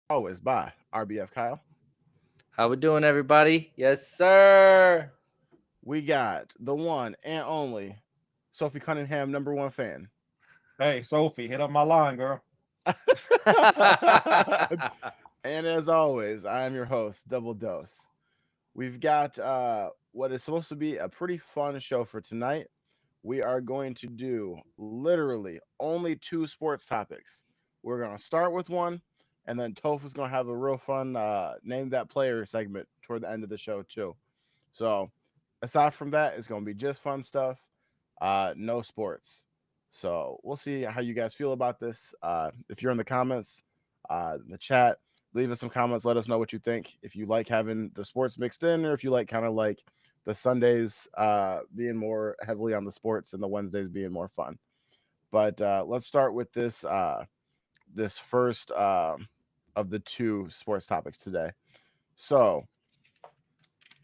always by RBF Kyle. How we doing, everybody? Yes, sir. We got the one and only Sophie Cunningham, number one fan. Hey, Sophie, hit up my line, girl. And as always, I am your host, Double Dose. We've got what is supposed to be a pretty fun show for tonight. We are going to do literally only two sports topics. We're going to start with one, and then Toph is going to have a real fun name that player segment toward the end of the show, too. So, aside from that, it's going to be just fun stuff, no sports. So, we'll see how you guys feel about this. If you're in the comments, the chat, leave us some comments. Let us know what you think. If you like having the sports mixed in, or if you like kind of like the Sundays being more heavily on the sports and the Wednesdays being more fun. But let's start with this first of the two sports topics today. So,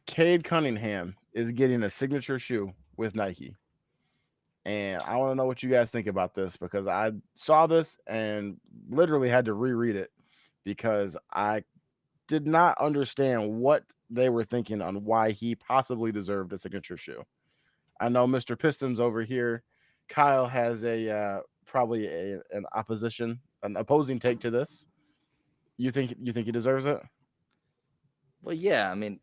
Cade Cunningham is getting a signature shoe with Nike. And I want to know what you guys think about this because I saw this and literally had to reread it because I did not understand what they were thinking on why he possibly deserved a signature shoe. I know Mr. Pistons over here, Kyle has a probably an opposing take to this. You think he deserves it? Well, yeah. I mean,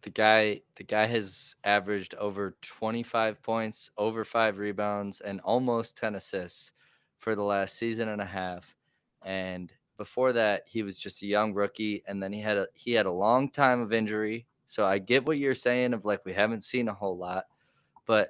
the guy has averaged over 25 points, over 5 rebounds, and almost 10 assists for the last season and a half. And before that, he was just a young rookie, and then he had a long time of injury. So I get what you're saying of like we haven't seen a whole lot, but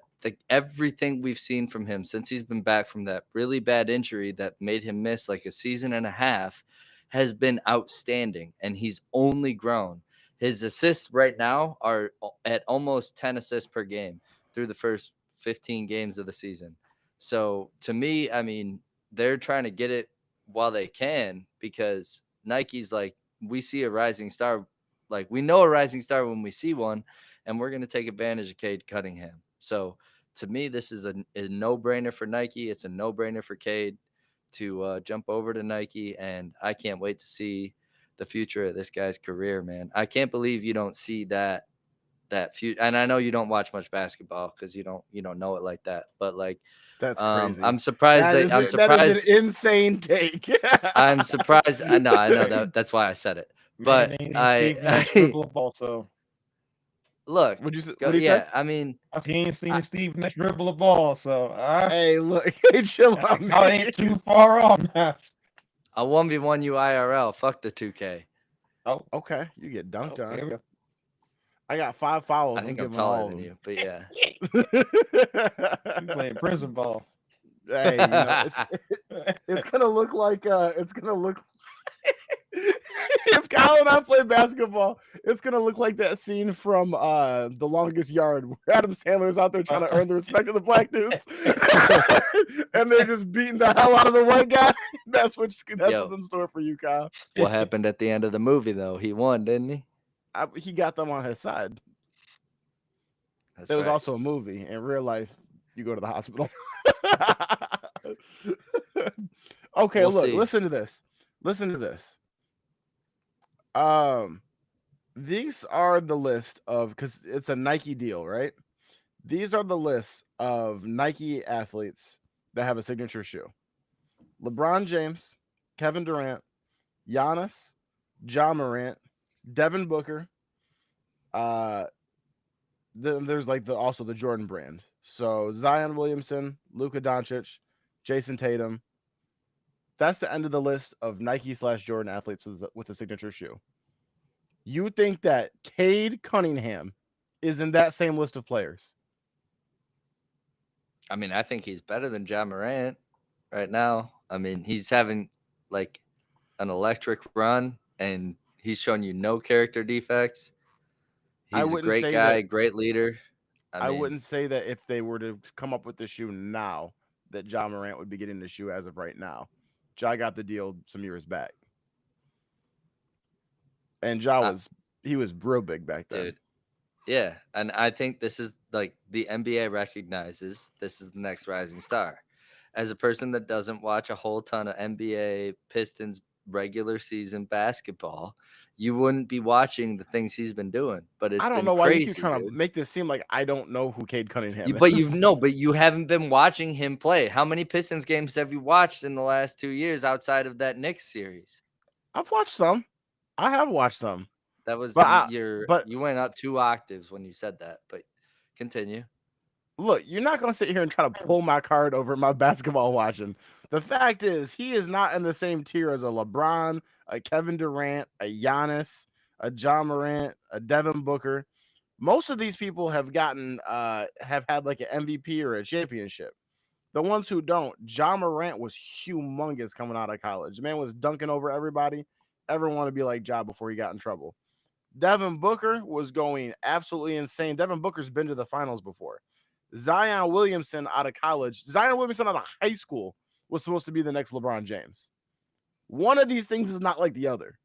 everything we've seen from him since he's been back from that really bad injury that made him miss like a season and a half has been outstanding, and he's only grown. His assists right now are at almost 10 assists per game through the first 15 games of the season. So to me, I mean, they're trying to get it while they can because Nike's like, we see a rising star, like we know a rising star when we see one, and we're going to take advantage of Cade Cunningham. So to me, this is a no brainer for Nike. It's a no brainer for Cade to jump over to Nike, and I can't wait to see the future of this guy's career, man. I can't believe you don't see that future. And I know you don't watch much basketball because you don't know it like that. But like, That's crazy. I'm surprised that I'm That is an surprised. insane take. I'm surprised. I know that. That's why I said it. Man, But ain't Steve Nash I dribble a ball, so look, What go. do you say? Yeah, I mean, he ain't I, seen Steve Nash dribble a ball, so Hey, look, hey, chill I out, call man. ain't too far off now. I 1v1 you IRL. Fuck the 2K. Oh, Okay, you get dunked okay, on. we go. I got 5 fouls. I I'm think I'm giving taller all of than them. you, but yeah. You playing prison ball. Hey, you know it's gonna look like it's gonna look if Kyle and I play basketball, it's gonna look like that scene from The Longest Yard where Adam Sandler's out there trying to earn the respect of the black dudes, and they're just beating the hell out of the white guy. That's what's Yo, in store for you, Kyle. what happened at the end of the movie though? He won, didn't he? He got them on his side. It That's was right. also a movie. In real life, you go to the hospital. Okay, We'll look, see. listen to this. Listen to this. Um, these are the list of because it's a Nike deal, right? These are the lists of Nike athletes that have a signature shoe: LeBron James, Kevin Durant, Giannis, John Morant, Devin Booker. Uh, then there's like the also the Jordan brand. So Zion Williamson, Luka Doncic, Jason Tatum. That's the end of the list of Nike/Jordan athletes with a signature shoe. You think that Cade Cunningham is in that same list of players? I mean, I think he's better than John Morant right now. I mean, he's having like an electric run, and he's showing you no character defects. I He's a wouldn't great say guy, that. great leader. I I mean, wouldn't say that if they were to come up with the shoe now, that John Morant would be getting the shoe as of right now. Ja got the deal some years back, and Ja I, was he was real big back then. dude, yeah. And I think this is like the NBA recognizes this is the next rising star. As a person that doesn't watch a whole ton of NBA Pistons regular season basketball, you wouldn't be watching the things he's been doing. But I it's don't been know why you keep crazy, trying to dude. make this seem like I don't know who Cade Cunningham But you've is. no, but you haven't been watching him play. How many Pistons games have you watched in the last 2 years outside of that Knicks series? I've watched some. I have watched some. That was But but you went up 2 octaves when you said that. But continue. look, you're not going to sit here and try to pull my card over my basketball watching. The fact is, he is not in the same tier as a LeBron, a Kevin Durant, a Giannis, a John Morant, a Devin Booker. Most of these people have had like an MVP or a championship. The ones who don't, John Morant was humongous coming out of college. The man was dunking over everybody. Everyone wanted to be like Ja before he got in trouble. Devin Booker was going absolutely insane. Devin Booker's been to the finals before. Zion Williamson out of college, Zion Williamson out of high school was supposed to be the next LeBron James. One of these things is not like the other.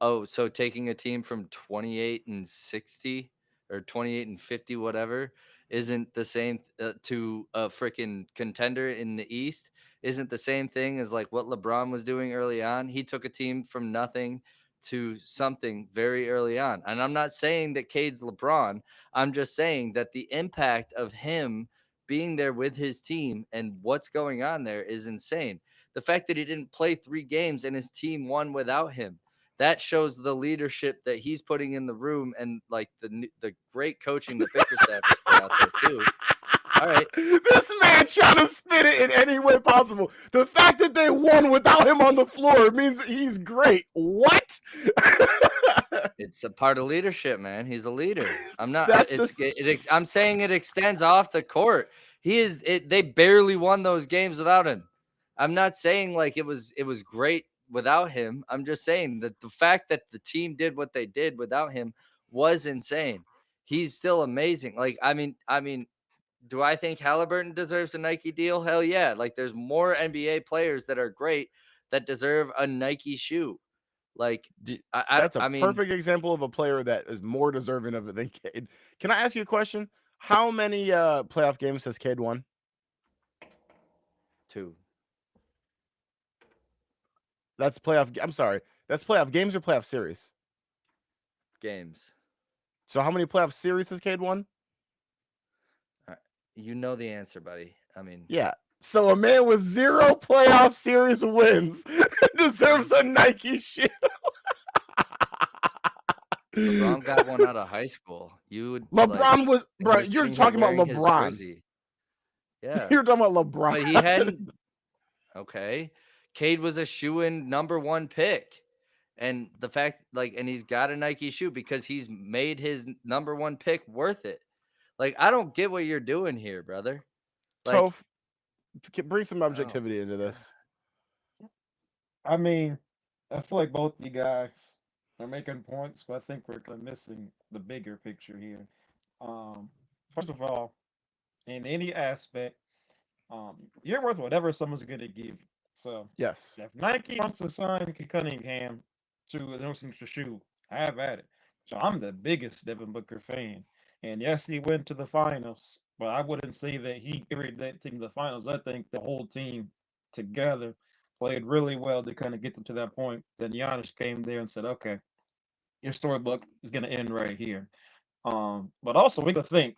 Oh, so taking a team from 28 and 60 or 28 and 50, whatever, isn't the same to a freaking contender in the East, isn't the same thing as like what LeBron was doing early on. He took a team from nothing to something very early on. And I'm not saying that Cade's LeBron. I'm just saying that the impact of him being there with his team and what's going on there is insane. The fact that he didn't play 3 games and his team won without him, that shows the leadership that he's putting in the room and like the great coaching that Bickerstaff has put out there too. All right, This man trying to spin it in any way possible. The fact that they won without him on the floor means he's great. What? it's a part of leadership, man. He's a leader. I'm not. That's this. I'm saying it extends off the court. He is. They barely won those games without him. I'm not saying like it was great without him. I'm just saying that the fact that the team did what they did without him was insane. He's still amazing. Like I mean, do I think Halliburton deserves a Nike deal? Hell yeah. Like there's more NBA players that are great that deserve a Nike shoe. Like I That's a I, I mean, perfect example of a player that is more deserving of it than Cade. Can I ask you a question? How many playoff games has Cade won? 2 That's playoff. I'm sorry. That's playoff games or playoff series. games. So how many playoff series has Cade won? You know the answer, buddy. I mean, Yeah. So a man with 0 playoff series wins deserves a Nike shoe. LeBron got one out of high school. You would like, LeBron was, and he bro. was You're sitting here talking about wearing his LeBron. jersey. Yeah, You're talking about LeBron. but he hadn't. Okay, Cade was a shoe-in #1 pick, and the fact, like, and he's got a Nike shoe because he's made his #1 pick worth it. Like, I don't get what you're doing here, brother. Like, Toph, bring some oh objectivity my into god, this. I mean, I feel like both you guys are making points, but I think we're kind of missing the bigger picture here. Um, First of all, in any aspect, you're worth whatever someone's going to give you. So Yes. if Nike wants to sign Cunningham to an signature shoe, have at it. So I'm the biggest Devin Booker fan. And yes, he went to the finals, but I wouldn't say that he carried that team to the finals. I think the whole team together played really well to kind of get them to that point. Then Giannis came there and said, okay, your storybook is going to end right here. But also we could think,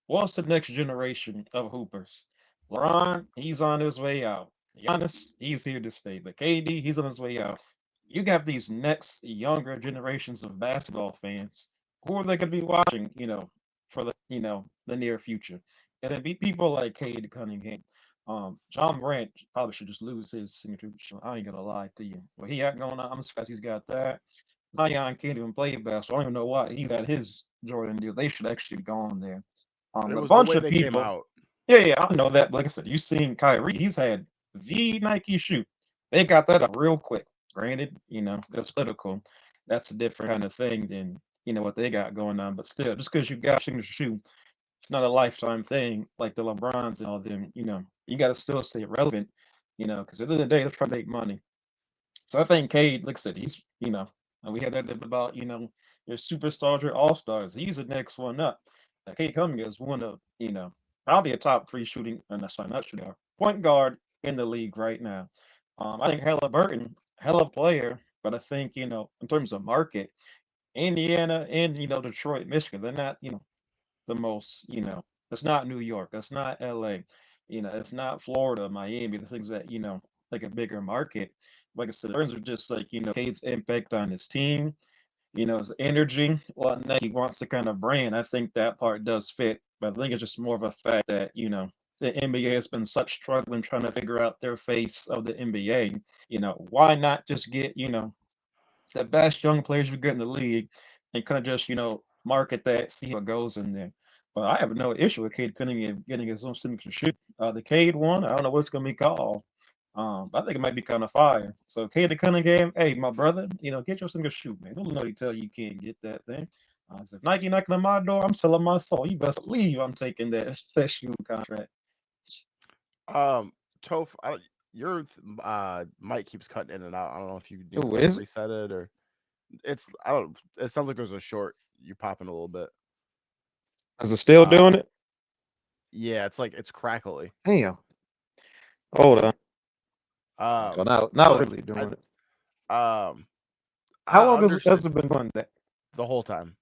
what's the next generation of hoopers? LeBron, he's on his way out. Giannis, he's here to stay. But KD, he's on his way out. You got these next younger generations of basketball fans. Who are they going to be watching, for the near future? And then be people like Cade Cunningham. John Morant probably should just lose his signature. I ain't gonna lie to you. What he got going on, I'm surprised he's got that. Zion can't even play basketball. I don't even know why he's at his Jordan deal. They should actually be gone there. It A was the bunch way of they came people. out. Yeah, I know that. But like I said, you seen Kyrie. He's had the Nike shoe. They got that up real quick. Granted, that's political. That's a different kind of thing than what they got going on. But still, just because you got a signature shoe, it's not a lifetime thing like the LeBrons and all them. You got to still stay relevant. Because at the end of the day, they're trying to make money. So I think Cade, like I said, he's, we had that debate about, your superstars, your all stars. He's the next one up. Cade Cunningham is one of, probably a top 3 shooting, sorry, not shooting, point guard in the league right now. I think Halliburton, hell of a player, but I think in terms of market, Indiana and Detroit, Michigan, they're not the most it's not New York, it's not LA, it's not Florida, Miami, the things that like a bigger market. Like I said, in terms of just like Cade's impact on his team, his energy, what Nike wants to kind of brand. I think that part does fit, but I think it's just more of a fact that the NBA has been such struggling trying to figure out their face of the NBA. Why not just get the best young players we get in the league and kind of just, market that, see how it goes in there. But I have no issue with Cade Cunningham getting his own signature shoe. The Cade one, I don't know what it's going to be called. I think it might be kind of fire. So Cade Cunningham, hey, my brother, get your signature shoe, man. Don't nobody tell you can't get that thing. If Nike knocking on my door, I'm selling my soul. You best believe I'm taking that shoe contract. Um, Toph, your mic keeps cutting in and out. I don't know if you need to Who like is it? reset it or it's. I don't. It sounds like there's a short. You popping a little bit. Is it still Uh, doing it? yeah, it's like it's crackly. Damn. Hold on. Um, Oh, now look, really doing it. um, How I long has understand it been doing that? the whole time.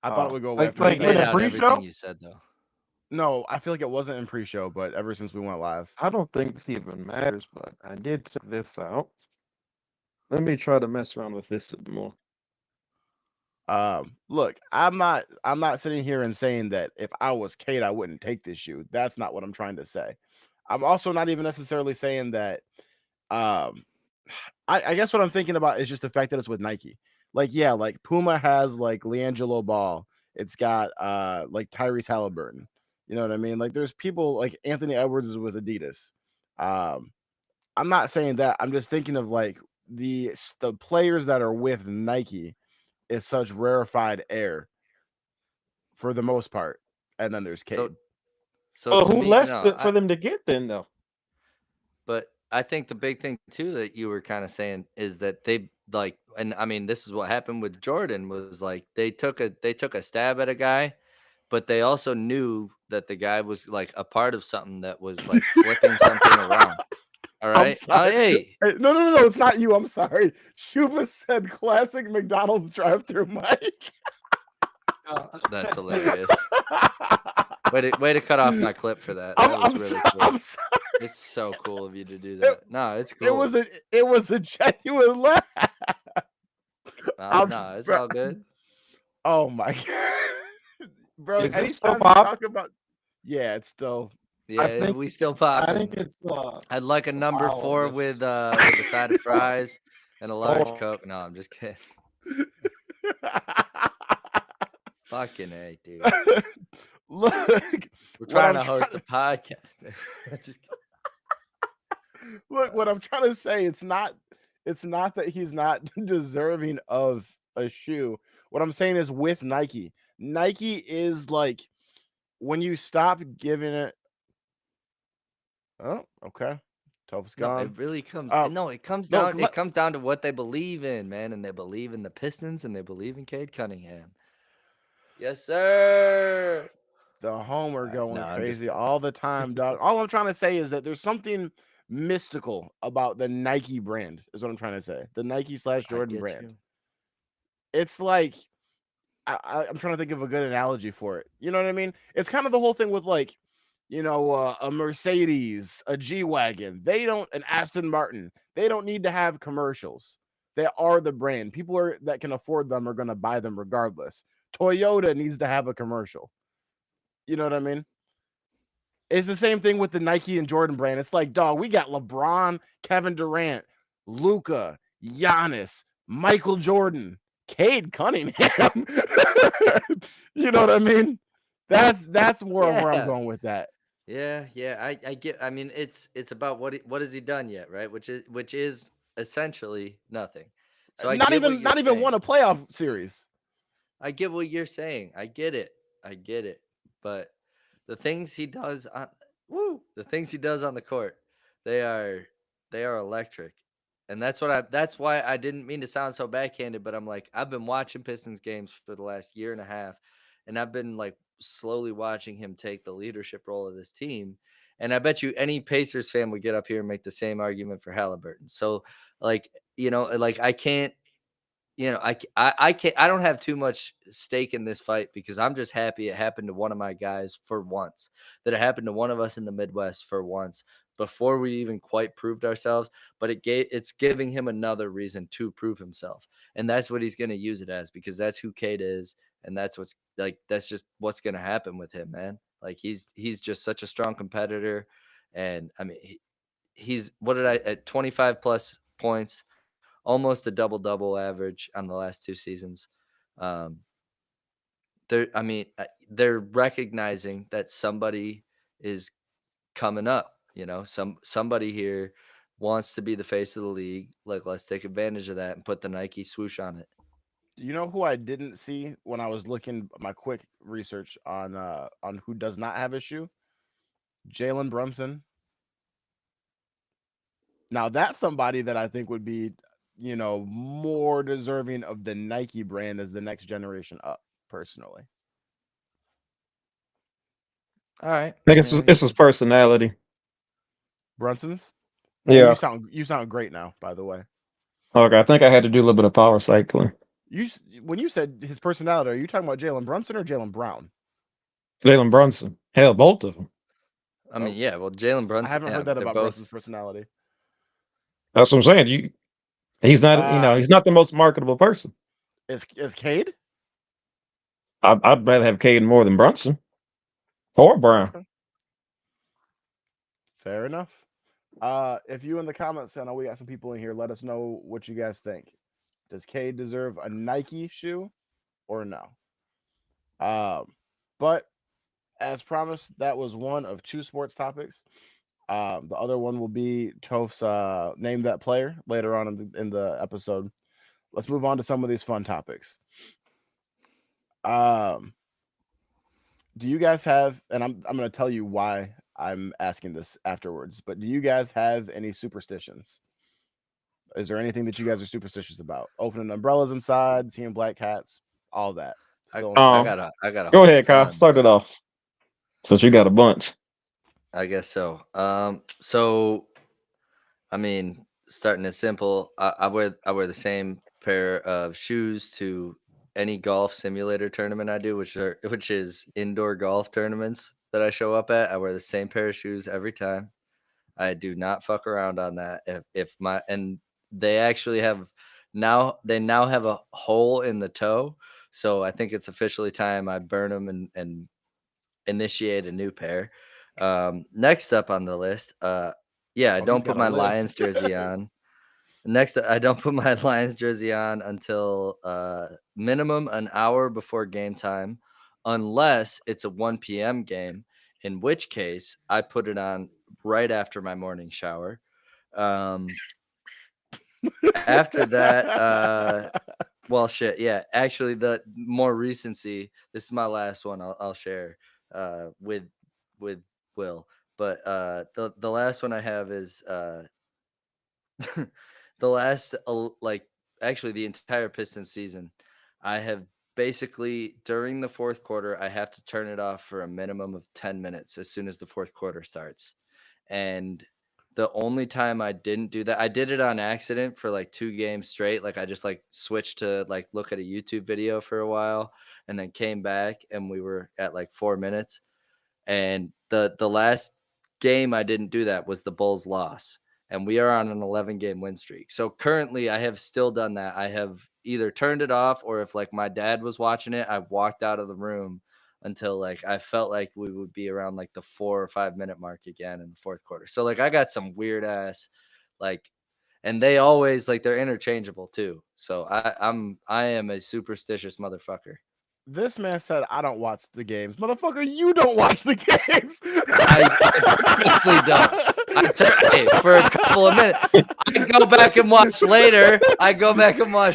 I thought it Oh, would go away like after a We like during made the second. out everything pre-show? you said though. No, I feel like it wasn't in pre-show, but ever since we went live. I don't think this even matters, but I did check this out. Let me try to mess around with this a bit more. Look, I'm not sitting here and saying that if I was Kate, I wouldn't take this shoe. That's not what I'm trying to say. I'm also not even necessarily saying that um I guess what I'm thinking about is just the fact that it's with Nike. Like, yeah, like Puma has like Leangelo Ball. It's got like Tyrese Halliburton. You know what I mean? Like there's people like Anthony Edwards is with Adidas. Um, I'm not saying that. I'm just thinking of like the players that are with Nike is such rarefied air for the most part. And then there's So Cade. so Well, to who me, left no, it for them to get then though? but I think the big thing too that you were kind of saying is that they like, and I mean, this is what happened with Jordan was like they took a stab at a guy, but they also knew that the guy was like a part of something that was like flipping something around. All I'm right. sorry. Hey, Hey, no, no, no, no, it's not you. I'm sorry. Shuba said classic McDonald's drive-through mic. that's hilarious. Way to cut off my clip for that. That was really cool. I'm sorry. It's so cool of you to do It, that. No, it's it cool. was a genuine laugh. I'm, No, it's bro, all good. oh my god, bro. Is it still Anytime you popping? talk about, yeah, it's still. I Yeah, think we still I think popping. it's I'd like a number wow on four this. with a side of fries and a Hold large on. Coke. No, I'm just kidding. Fucking A, dude. Look, We're what trying I'm to host a trying. podcast. Just Look, what I'm trying to say, it's not that he's not deserving of a shoe. What I'm saying is with Nike. Nike is like when you stop giving it. Oh, okay. Toph's no, gone. it really comes. Um, No, it comes no, down. It comes down to what they believe in, man, and they believe in the Pistons, and they believe in Cade Cunningham. Yes, sir. the homer No, going I'm just crazy kidding. all the time, dog. All I'm trying to say is that there's something mystical about the Nike brand, is what I'm trying to say. The Nike slash I Jordan get brand. you. It's like I'm trying to think of a good analogy for it. You know what I mean? It's kind of the whole thing with like, a Mercedes, a G wagon. They don't an Aston Martin. They don't need to have commercials. They are the brand. People that can afford them are going to buy them regardless. Toyota needs to have a commercial. You know what I mean? It's the same thing with the Nike and Jordan brand. It's like, dog, we got LeBron, Kevin Durant, Luca, Giannis, Michael Jordan, Cade Cunningham. You know what I mean? That's more of where I'm Yeah. going with that. Yeah. I get. I mean, it's about what has he done yet, right? Which is essentially nothing. So I Not get what even you're not even won saying. a playoff series. I get what you're saying. I get it. I get it. But the things he does on the things he does on the court, they are they are electric. And that's why I didn't mean to sound so backhanded, but I'm like, I've been watching Pistons games for the last year and a half, and I've been like slowly watching him take the leadership role of this team. And I bet you any Pacers fan would get up here and make the same argument for Halliburton. So, like, like I can't, I can't. I don't have too much stake in this fight because I'm just happy it happened to one of my guys for once. That it happened to one of us in the Midwest for once before we even quite proved ourselves. But it's giving him another reason to prove himself, and that's what he's going to use it as because that's who Cade is, and that's just what's going to happen with him, man. Like he's just such a strong competitor, and I mean he's what did I at 25 plus points, almost a double average on the last 2 seasons. Um, they're recognizing that somebody is coming up. Somebody here wants to be the face of the league. Like, let's take advantage of that and put the Nike swoosh on it. You know who I didn't see when I was looking my quick research on who does not have a shoe? Jalen Brunson. Now that's somebody that I think would be, more deserving of the Nike brand as the next generation up, personally. All right. I think I mean, it's his personality. Brunson's? Man, you Yeah. sound great now, by the way. Okay, I think I had to do a little bit of power cycling. When you said his personality, are you talking about Jalen Brunson or Jalen Brown? Jalen Brunson. Hell, both of them. Oh, yeah. Well, Jalen I Brunson. haven't Yeah, heard that they're about Brunson's both. personality. That's what I'm saying. He's not, Uh he's not the most marketable person. is Cade? I'd rather have Cade more than Brunson or Brown. Okay, fair enough. If you in the comments, I know we got some people in here. Let us know what you guys think. Does Cade deserve a Nike shoe or no? But as promised, that was one of two sports topics. The other one will be Toph's name that player later on in the episode. Let's move on to some of these fun topics. Um, do you guys have? And I'm going to tell you why I'm asking this afterwards. But do you guys have any superstitions? Is there anything that you guys are superstitious about? Opening umbrellas inside, seeing black cats, all that. I, Spill and I Uh, sip. got a I got a Go whole ahead, Kyle. ton, Start it bro. off since you got a bunch. I guess so. So I mean, starting it simple. I wear the same pair of shoes to any golf simulator tournament I do, which is indoor golf tournaments that I show up at. I wear the same pair of shoes every time. I do not fuck around on that. If my and they actually have now have a hole in the toe, so I think it's officially time I burn them and initiate a new pair. Next up on the list, yeah, I Oh, he's don't put got a my list. Lions jersey on. Next, I don't put my Lions jersey on until minimum an hour before game time, unless it's a 1 p.m. game, in which case I put it on right after my morning shower. Um, after that, well, shit, yeah. Actually, the more recency. This is my last one. I'll share with with Will, but the last one I have is the last like actually the entire Pistons season. I have basically during the fourth quarter, I have to turn it off for a minimum of 10 minutes as soon as the fourth quarter starts. And the only time I didn't do that, I did it on accident for like 2 games straight. Like I just like switched to like look at a YouTube video for a while and then came back and we were at like 4 minutes. And the last game I didn't do that was the Bulls loss. And we are on an 11-game win streak. So currently I have still done that. I have either turned it off or if like my dad was watching it, I walked out of the room until like I felt like we would be around like the 4 or 5 minute mark again in the fourth quarter. So like I got some weird ass like and they always like they're interchangeable too. So I am a superstitious motherfucker. This man said, "I don't watch the games, motherfucker. You don't watch the games." I purposely don't. Hey, for a couple of minutes. I go back and watch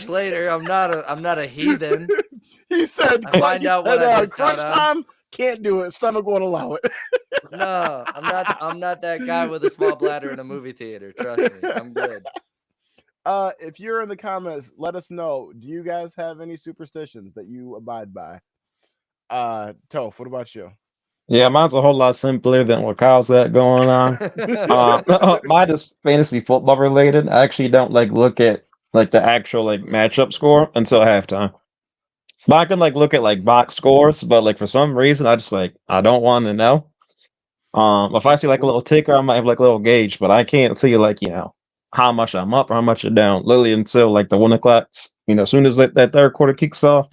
later. I'm not a heathen. he said, I find "He out what said, I missed out crunch on. time can't do it. Stomach won't allow it." No, I'm not that guy with a small bladder in a movie theater. Trust me. I'm good. If you're in the comments, let us know. Do you guys have any superstitions that you abide by? Toph, what about you? Yeah, mine's a whole lot simpler than what Kyle's got going on. Mine is fantasy football related. I actually don't like look at like the actual like matchup score until halftime. But I can like look at like box scores, but like for some reason I just like I don't want to know. If I see like a little ticker, I might have like a little gauge, but I can't see like how much I'm up or how much I'm down. Literally until like the 1 o'clock. As soon as that third quarter kicks off,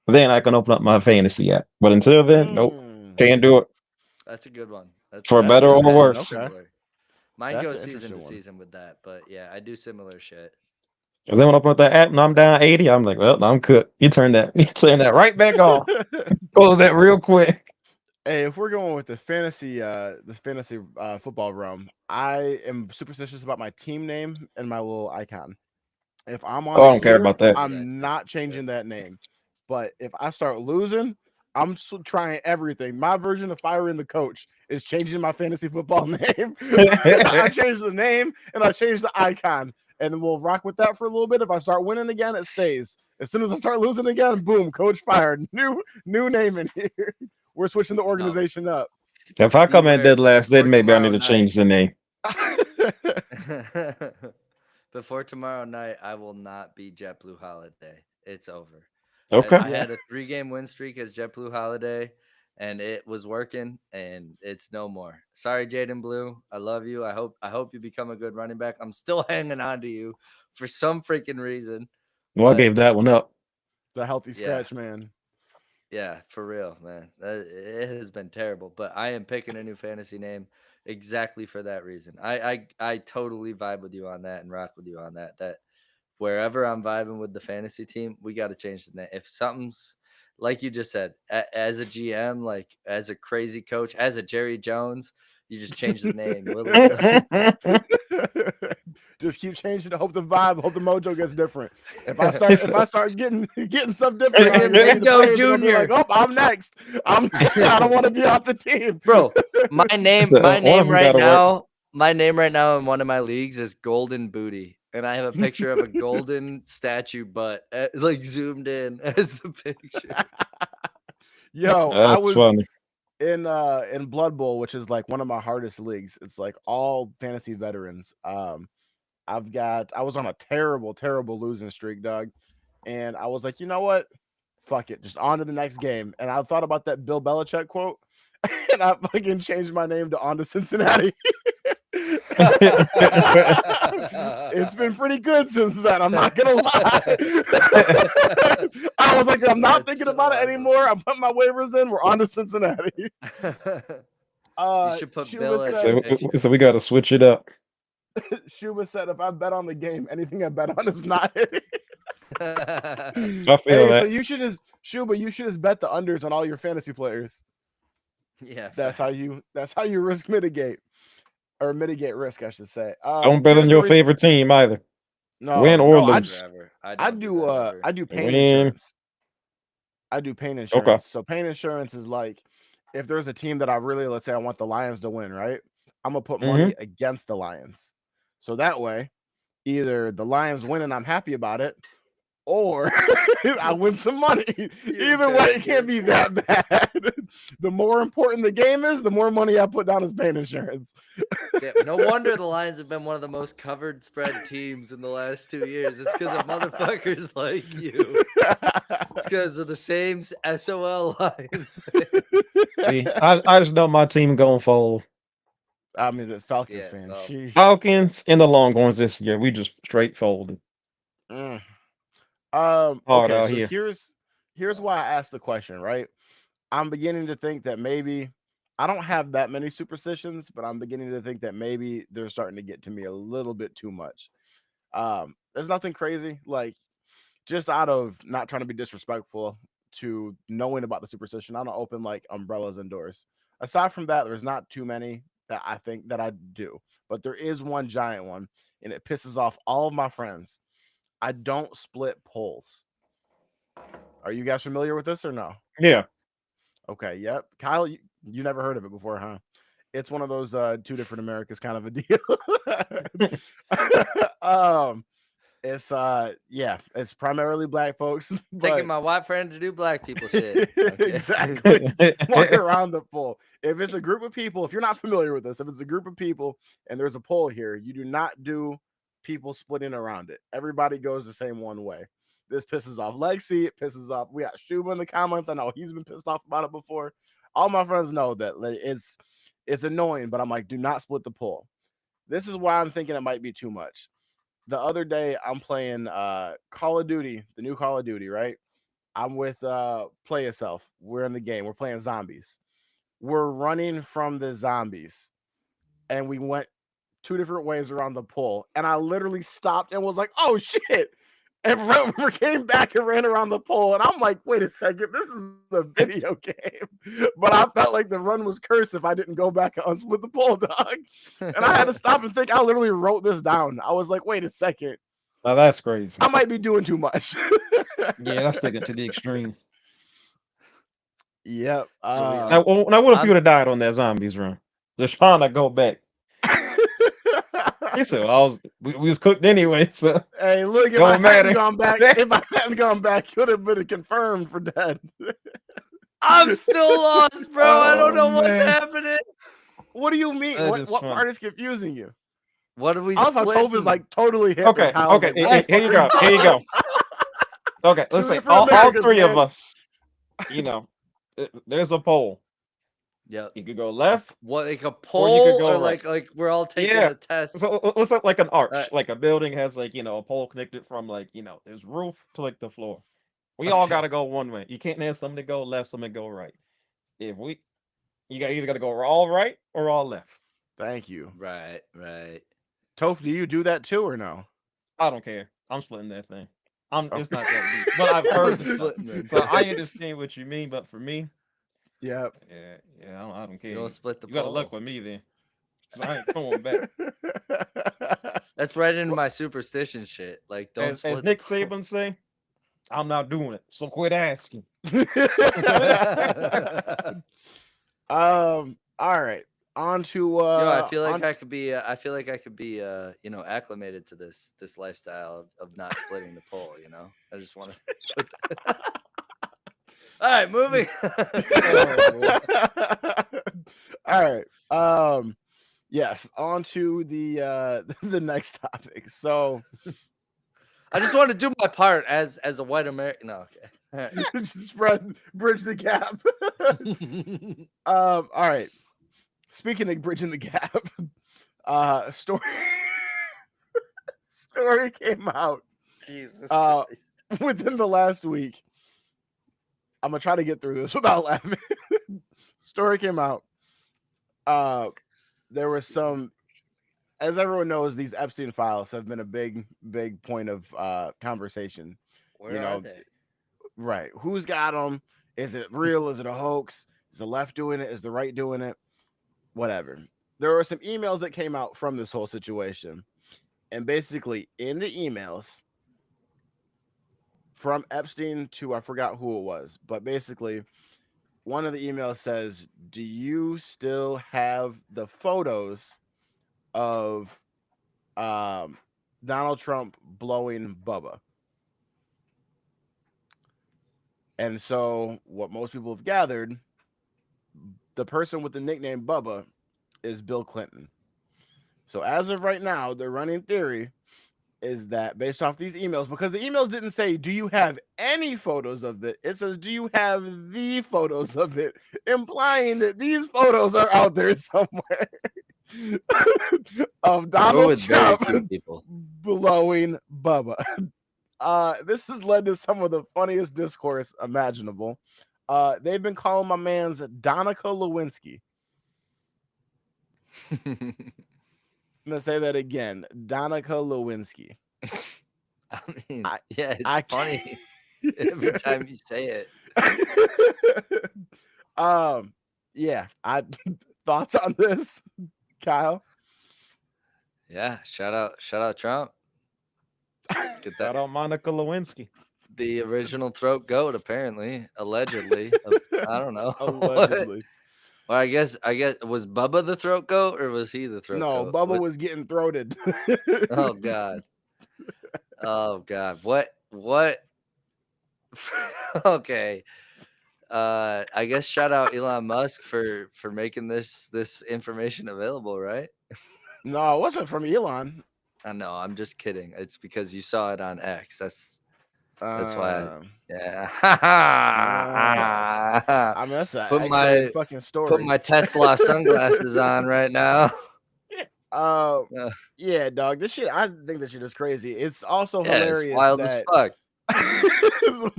then I can open up my fantasy app. But until then, nope, Mm, can't do it That's a good one. for that's better or I interesting. do worse. Okay, similar. Mine that's goes an season to interesting one. season with that, but yeah, I do similar shit. Because then when I open up that app and I'm down 80, I'm like, well, I'm cooked. You turn that right back off. Close that real quick. Hey, if we're going with the fantasy football realm, I am superstitious about my team name and my little icon. If I'm on Oh, I it don't care here, about that. I do that I'm too. not Yep. changing that name. But if I start losing, I'm trying everything. My version of firing the coach is changing my fantasy football name. I change the name and I change the icon, and then we'll rock with that for a little bit. If I start winning again, it stays. As soon as I start losing again, boom, coach fired. New name in here. We're switching the No. organization up. If I come in Beware dead last, before then maybe I tomorrow need to night. change the name. Before tomorrow night, I will not be JetBlue Holiday. It's over. I Okay. had Yeah. a 3 game win streak as JetBlue Holiday, and it was working, and it's no more. Sorry, Jaden Blue. I love you. I hope you become a good running back. I'm still hanging on to you for some freaking reason, Well, I but gave that one up. The healthy yeah, scratch man. yeah, for real, man. It has been terrible, but I am picking a new fantasy name exactly for that reason. I totally vibe with you on that and rock with you on that. That wherever I'm vibing with the fantasy team, we got to change the name. If something's like you just said, as a GM, like as a crazy coach, as a Jerry Jones, you just change the name little to Just keep changing to hope the vibe, hope the mojo gets different. If I start It's- if I start getting stuff different, freaking maybe the Bingo players are gonna be like, Junior. oh, I'm next. I don't want to be off the team. Bro, my name my one of name them right got to work. now, my name right now in one of my leagues is Golden Booty. And I have a picture of a golden statue butt like zoomed in as the picture. Yo, I That's was funny. in Blood Bowl, which is like one of my hardest leagues. It's like all fantasy veterans. I was on a terrible, terrible losing streak, dog. And I was like, you know what? Fuck it. Just on to the next game. And I thought about that Bill Belichick quote. And I fucking changed my name to On to Cincinnati. It's been pretty good since then. I'm not gonna lie. I was like, I'm not That's thinking so about it awesome. anymore. I'm putting my waivers in. We're on to Cincinnati. You should put Bill Shuba as your said, so we got to switch it up. Shuba said, if I bet on the game, anything I bet on is not hitting. I feel Hey, so that. you should just Shuba, you should just bet the unders on all your fantasy players. Yeah, That's how fact. you risk mitigate or mitigate risk, I should say. Don't bet Here's on the your reason. favorite team either. Win No, or no, Don't lose. ever. I don't do that ever. I do pain Win. insurance. I do pain Okay. insurance. So pain insurance is like if there's a team that I really, let's say I want the Lions to win, right? I'm gonna put Hmm. money against the Lions. So that way, either the Lions win and I'm happy about it, or I win some money. You're Either way, it can't joking. be that bad. The more important the game is, the more money I put down as pain insurance. Yeah, no wonder the Lions have been one of the most covered spread teams in the last 2 years. It's because of motherfuckers like you. It's because of the same SOL Lions fans. See, I just know my team going for I mean, the Falcons Yeah, fan. well, Sheesh. Falcons and the Longhorns this year. We just straight folded. Mm. Hard Okay, out so here. here's why I asked the question, right? I'm beginning to think that maybe I don't have that many superstitions, but I'm beginning to think that maybe they're starting to get to me a little bit too much. There's nothing crazy, like just out of not trying to be disrespectful to knowing about the superstition, I don't open like umbrellas indoors. Aside from that, there's not too many that I think that I do, but there is one giant one, and it pisses off all of my friends. I don't split poles. Are you guys familiar with this or no? Yeah. Okay, yep. Kyle, you never heard of it before, huh? It's one of those two different Americas kind of a deal. um, It's yeah, it's primarily black folks, Taking but my white friend to do black people shit. Okay. exactly. Walk around the pool. If it's a group of people, if you're not familiar with this, if it's a group of people and there's a pole here, you do not do people splitting around it. Everybody goes the same one way. This pisses off Lexi. It pisses off. We got Shuba in the comments. I know he's been pissed off about it before. All my friends know that it's annoying, but I'm like, do not split the pole. This is why I'm thinking it might be too much. The other day I'm playing Call of Duty, the new Call of Duty, right? I'm with Play Yourself. We're in the game. We're playing zombies. We're running from the zombies. And we went two different ways around the pole. And I literally stopped and was like, oh shit. And came back and ran around the pole. And I'm like, wait a second, this is a video game. But I felt like the run was cursed if I didn't go back and unsplit the pole, dog. And I had to stop and think. I literally wrote this down. I was like, wait a second. Now that's crazy. I might be doing too much. Yeah, that's taking it to the extreme. Yep. Now, what if you would have died on that zombies run? Just trying to go back. He said, well, we was cooked anyway, so hey, look, if I hadn't gone back, it would have been confirmed for dead. I'm still lost, bro. I don't know what's happening. What do you mean? What part is confusing you? What are we? Alpha Toph is like totally hip. Okay, okay. Like, here you go. Here you go. Okay, let's say all three of us. You know, there's a pole. Yeah, you could go left. What, like a pole, or you could go right. like we're all taking a test. So let's look like an arch, like a building has like a pole connected from like there's roof to like the floor. We all gotta go one way. You can't have somebody go left, somebody go right. You either gotta go all right or all left. Thank you. Right. Toph, do you do that too or no? I don't care. I'm splitting that thing. It's not that deep, but I've heard it. So I understand what you mean, but for me, yeah, I don't care. You don't split the You pole. gotta luck with me then. I ain't going back. That's right into my superstition shit. Like, don't as split. Nick Saban say, I'm not doing it. So quit asking. All right. On to I feel like I could be acclimated to this lifestyle of not splitting the pole, I just want to All right, moving. All right. Yes, on to the the next topic. So I just want to do my part as a white American. No, okay. All right. Just bridge the gap. All right. Speaking of bridging the gap, story came out Jesus Christ. Within the last week. I'm gonna try to get through this without laughing. Story came out. There was some, as everyone knows, these Epstein files have been a big point of conversation. Where are they? Right. Who's got them? Is it real? Is it a hoax? Is the left doing it? Is the right doing it? Whatever. There were some emails that came out from this whole situation. And basically, in the emails from Epstein to, I forgot who it was, but basically, one of the emails says, do you still have the photos of Donald Trump blowing Bubba? And so what most people have gathered, the person with the nickname Bubba is Bill Clinton. So as of right now, the running theory is that based off these emails, because the emails didn't say, do you have any photos of it? It says, do you have the photos of it? Implying that these poses are out there somewhere of Donald Trump blowing Bubba. This has led to some of the funniest discourse imaginable. They've been calling my man's Donica Lewinsky. I'm gonna say that again, Donica Lewinsky. I mean, it's funny every time you say it. Thoughts on this, Kyle? Yeah, shout out Trump. Get that on Monica Lewinsky. The original throat goat, apparently, allegedly. I don't know. Allegedly. Well, I guess was Bubba the throat goat or was he the throat goat? No, Bubba was getting throated. Oh God. Oh God, what? Okay, I guess shout out Elon Musk for making this information available, right? No, it wasn't from Elon. I know, I'm just kidding. It's because you saw it on X. That's why. Uh, Yeah. no. I mean, that's an put X-rated my fucking put story. my Tesla sunglasses on right now. Uh, Uh, yeah, dog. This shit, I think this shit is crazy. It's also yeah, it's hilarious wild as that fuck.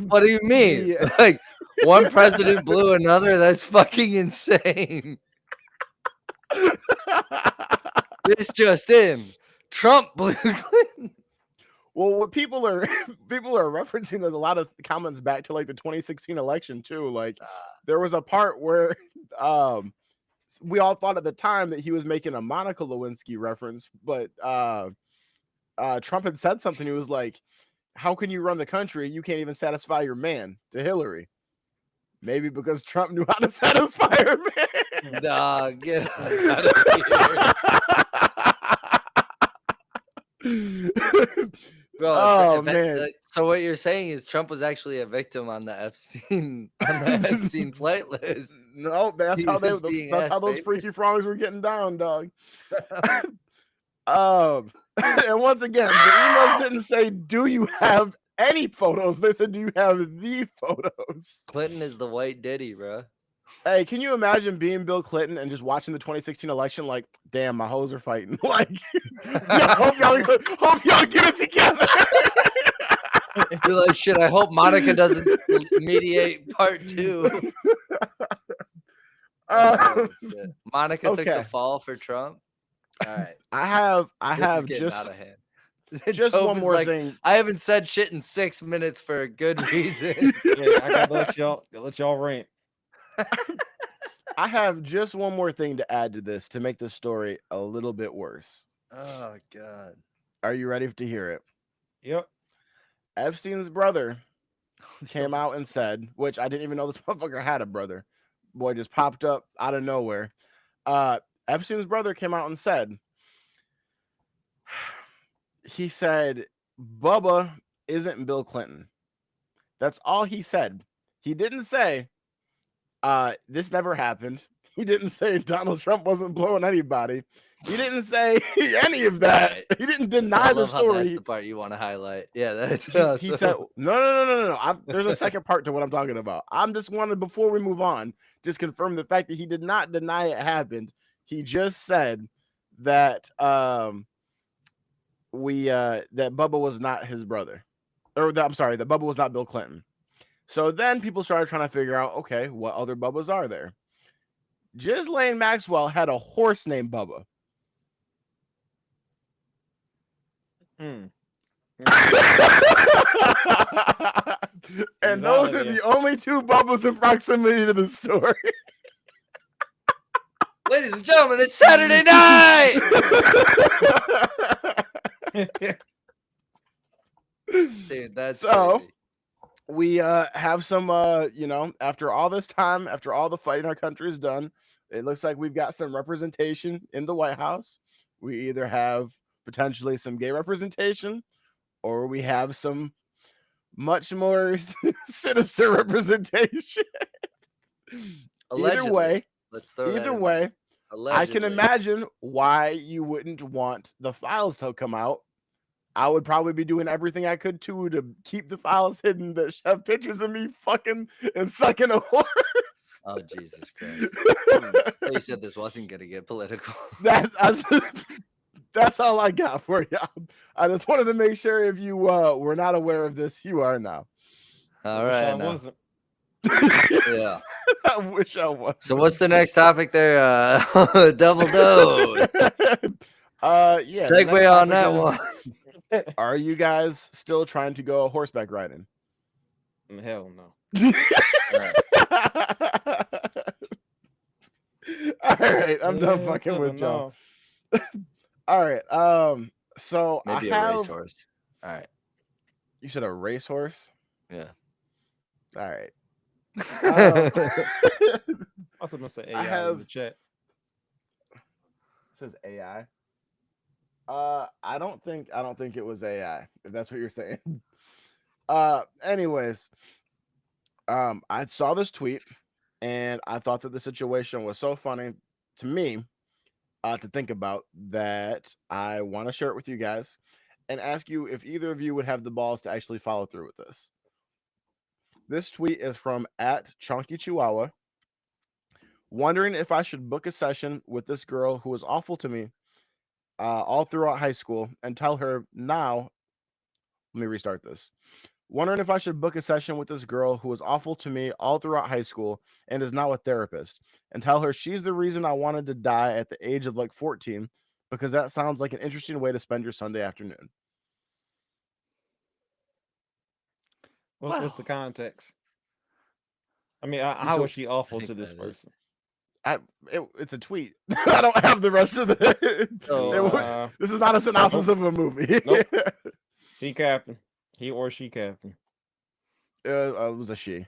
What do you mean? the Like one president blew another? That's fucking insane. This just in. Trump blew Clinton. well, what people are people are referencing, there's a lot of comments back to like the 2016 election too. Like, there was a part where um we all thought at the time that he was making a Monica Lewinsky reference, but Trump had said something. He was like, "How can you run the country? You can't even satisfy your man," to Hillary. Maybe because Trump knew how to satisfy her man. Dog, get out of here. Bro, Oh man. so what you're saying is Trump was actually a victim on the Epstein flight list. No, He was being that's how asked those freaky favors. frogs were getting down, dog. And once again, the emails didn't say, "Do you have any photos?" They said, "Do you have the photos?" Clinton is the white Diddy, bro. Hey, can you imagine being Bill Clinton and just watching the 2016 election? Like, damn, my hoes are fighting. Like, yeah, hope y'all get it together. You're like, shit, I hope Monica doesn't mediate part 2. Oh, shit. Monica took the okay. fall for Trump. All right. I This is have getting just out of hand. just Toph one is more like, thing. I haven't said shit in 6 minutes for a good reason. Yeah, I gotta let y'all rant. I have just one more thing to add to this to make this story a little bit worse. Oh God. Are you ready to hear it? Yep. Epstein's brother came out and said, which I didn't even know this motherfucker had a brother. Boy, just popped up out of nowhere. Epstein's brother came out and said, he said, Bubba isn't Bill Clinton. That's all he said. He didn't say, this never happened. He didn't say Donald Trump wasn't blowing anybody. He didn't say any of that. Right. He didn't I deny the love how that's story. the part you want to highlight. Yeah, that's He awesome. said, no. There's a second part to what I'm talking about. I'm just wanted, before we move on, just confirm the fact that he did not deny it happened. He just said that that Bubba was not his brother, or that, I'm sorry, that Bubba was not Bill Clinton. So then people started trying to figure out, okay, what other Bubbas are there? Ghislaine Maxwell had a horse named Bubba. Mm. And those are the only two Bubbas in proximity to the story. Ladies and gentlemen, it's Saturday night. Dude, that's so crazy. we have some after all this time, after all the fighting our country is done, it looks like we've got some representation in the White House. We either have potentially some gay representation, or we have some much more sinister representation. Allegedly. Either way, Let's throw that in way, there. I can Allegedly. imagine why you wouldn't want the files to come out. I would probably be doing everything I could to keep the files hidden that have pictures of me fucking and sucking a horse. Oh, Jesus Christ. You said this wasn't going to get political. That's all I got for you. I just wanted to make sure if you were not aware of this, you are now. All right. I wasn't. Yeah. I wish I was. So what's the next topic there? Double dose. Yeah. Segue on that one. Are you guys still trying to go horseback riding? Hell no. All right, I'm done fucking with y'all. All right. So maybe I a have racehorse. All right. You said a racehorse? Yeah. All right. I was gonna say AI in the chat. It says AI. I don't think it was AI, if that's what you're saying. Anyways, I saw this tweet and I thought that the situation was so funny to me to think about that I want to share it with you guys and ask you if either of you would have the balls to actually follow through with this. This tweet is from at Chunky Chihuahua, wondering if I should book a session with this girl who was awful to me all throughout high school and tell her now. Let me restart this. Wondering if I should book a session with this girl who was awful to me all throughout high school and is now a therapist and tell her she's the reason I wanted to die at the age of like 14 because that sounds like an interesting way to spend your Sunday afternoon. What's the Well, context? I mean, how So was she I awful to think this that is. person? it's a tweet. I don't have the rest of the. So, This is not a synopsis Nope, of a movie. nope. He captain. He or she captain. It was a she.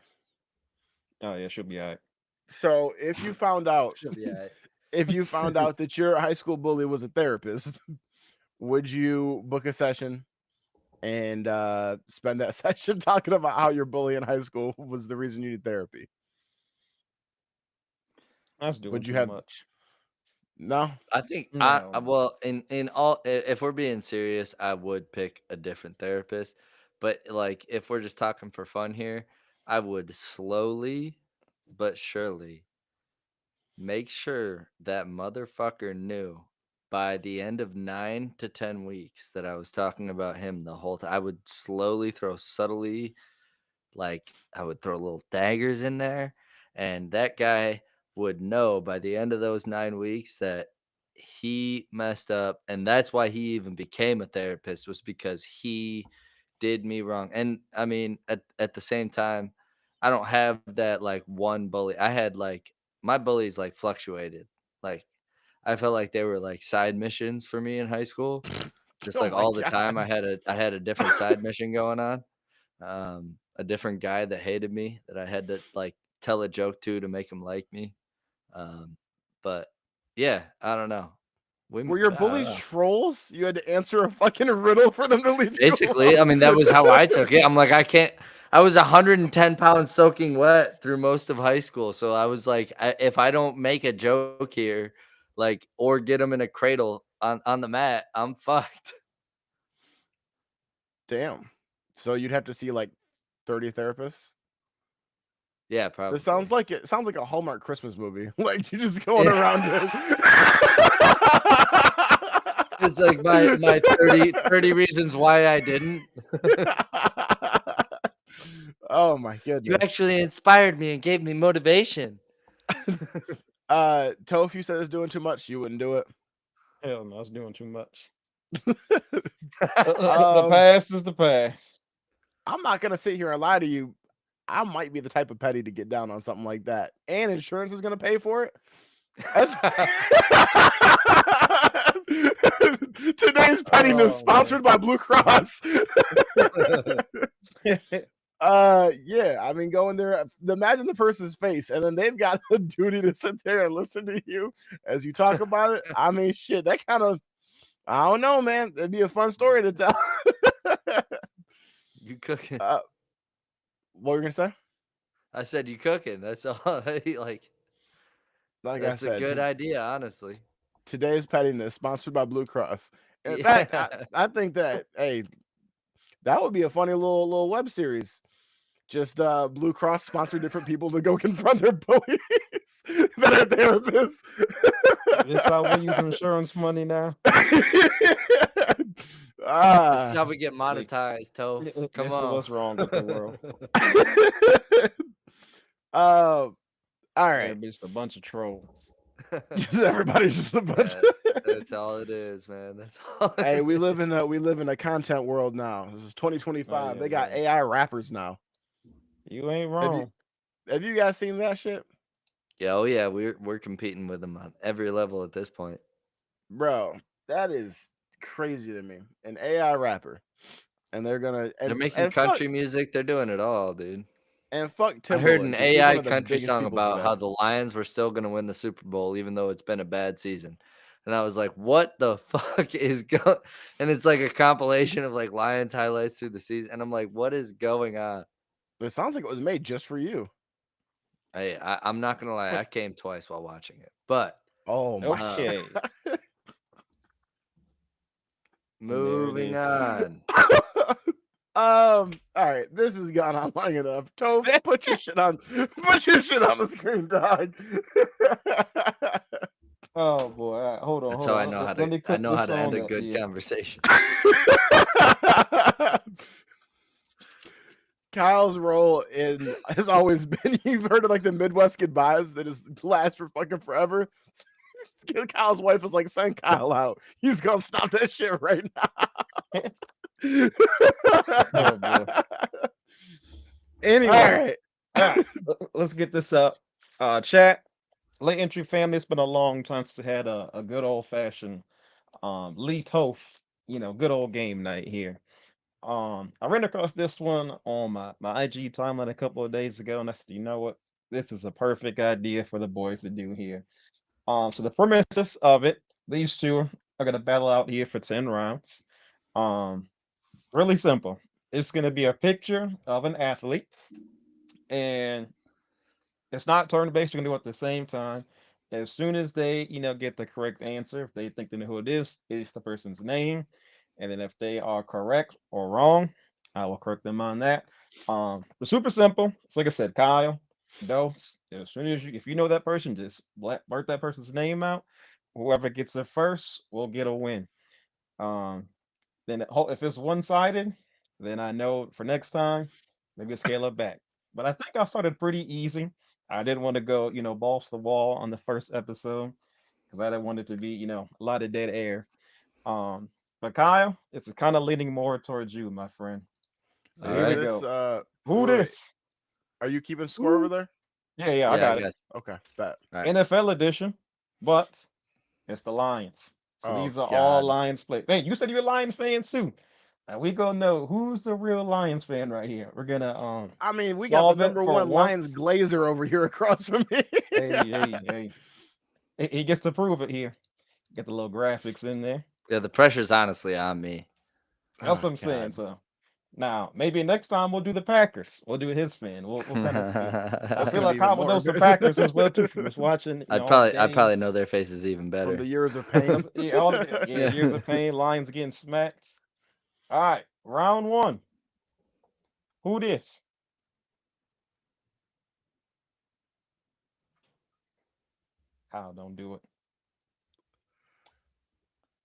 Oh yeah, she'll be alright. So if you found out, she'll be all right. if you found out that your high school bully was a therapist, would you book a session and spend that session talking about how your bully in high school was the reason you need therapy? That's doing Would you too have much. no? I think No. well, in all, if we're being serious, I would pick a different therapist. But like, if we're just talking for fun here, I would slowly but surely make sure that motherfucker knew by the end of 9 to 10 weeks that I was talking about him the whole time. I would slowly throw subtly, like, I would throw little daggers in there, and that guy would know by the end of those 9 weeks that he messed up, and that's why he even became a therapist, was because he did me wrong. And I mean, at the same time, I don't have that like one bully. I had like, my bullies like fluctuated. Like, I felt like they were like side missions for me in high school. Just Oh like my all the time god! I had a different side mission going on, a different guy that hated me that I had to like tell a joke to make him like me. Um, but yeah, I don't know. Were your I don't bullies know. trolls? You had to answer a fucking riddle for them to leave you Basically, I mean, that was how I took it. I'm like, I can't. I was 110 pounds soaking wet through most of high school, so I was like, if I don't make a joke here, like, or get him in a cradle on the mat, I'm fucked. Damn. So you'd have to see like 30 therapists. Yeah, This probably. sounds like a Hallmark Christmas movie. Like you're just going around it. It's like my 30 reasons why I didn't. Oh my You goodness. actually inspired me and gave me motivation. Toph, you said it's doing too much. You wouldn't do it. Hell no, it's doing too much. The um, past is the past. I'm not gonna sit here and lie to you. I might be the type of petty to get down on something like that, and insurance is gonna pay for it. That's Today's pettiness Oh man. sponsored by Blue Cross. Yeah, I mean, go in there. Imagine the person's face, and then they've got the duty to sit there and listen to you as you talk about it. I mean, shit, that kind of, I don't know, man. It'd be a fun story to tell. You cooking? uh, what were you gonna say? I said you cooking. That's all. Like, Like I that's a said, good idea, honestly. today's pettiness sponsored by Blue Cross. In fact, I, Yeah. I think that hey, that would be a funny little web series. Just Blue Cross sponsor different people to go confront their bullies that are therapists. This how we use insurance money now. This is ah, how we get Like, monetized, Toph. Come this is on. what's wrong with the world. uh, all right. Everybody's just a bunch of trolls. Everybody's just a bunch. Yeah, that's all it is, man. That's all Hey, it is. we live in a content world now. This is Oh 2025. yeah, They we got are. AI rappers now. You ain't Have you wrong. have you guys seen that shit, Yeah, oh yeah, we're competing with them on every level at this point. bro? That is crazy to me. An AI rapper, and they're gonna They're making country music. They're doing it all, dude. and fuck I heard Timbaland an because he's one AI of the country biggest song people for about that. how the Lions were still going to win the Super Bowl, even though it's been a bad season. And I was like, what the fuck is going? And it's like a compilation of like Lions highlights through the season. And I'm like, what is going on? It sounds like it was made just for you. I'm not gonna lie, I came twice while watching it. But Oh my Okay. god. And there it moving is. on. All right, this has gone on long enough. Toph, put your shit on the screen, dog. Oh boy. All right, hold on, That's hold how I on. know how Let to me I cook know how this to end on a up good here. conversation. Kyle's role has always been, you've heard of like the Midwest goodbyes that just last for fucking forever. Kyle's wife was like, send Kyle out. He's gonna stop that shit right now. Oh boy. All Anyway, right. all right. Let's get this up. Chat. Late entry family. It's been a long time since I had a good old fashioned Lee Toth, good old game night here. I ran across this one on my IG timeline a couple of days ago, and I said, you know what? This is a perfect idea for the boys to do here. So the premises of it, these two are gonna battle out here for 10 rounds. Um, Really simple. It's gonna be a picture of an athlete, and it's not turn based. You're gonna do it at the same time. As soon as they, get the correct answer, if they think they know who it is the person's name, and then if they are correct or wrong, I will correct them on that. But super simple. It's like I said, Kyle, Dose. As soon as if you know that person, just blurt that person's name out. Whoever gets it first will get a win. Um, then if it's one sided, then I know for next time, maybe scale it back. But I think I started pretty easy. I didn't want to go, balls to the wall on the first episode because I didn't want it to be, a lot of dead air. Um, but Kyle, it's kind of leaning more towards you, my friend. So All Is here we right. this go. Who wait, this? are you keeping score over Who? there? Yeah, yeah, I Yeah, I got it. got Okay, bet. you. All right. NFL edition, but it's the Lions. So Oh these are all god. Lions play. Hey, you said you're a Lions fan too. And we gonna know who's the real Lions fan right here. We're gonna I mean, we got the solve it number for one Lions once. glazer over here across from me. Hey, hey, hey. He gets to prove it here. Get the little graphics in there. Yeah, the pressure's honestly on me. That's Oh what I'm saying. god. So now maybe next time we'll do the Packers. We'll do his fan. We'll kind of see. I That's feel gonna be like even Kyle will more know some embarrassing. Packers as well too from just watching, all the I'd probably games. know their faces even From better. the years of pain. Yeah, all the Yeah. years of pain, Lions getting smacked. All right, round one. Who this? Kyle, don't do it.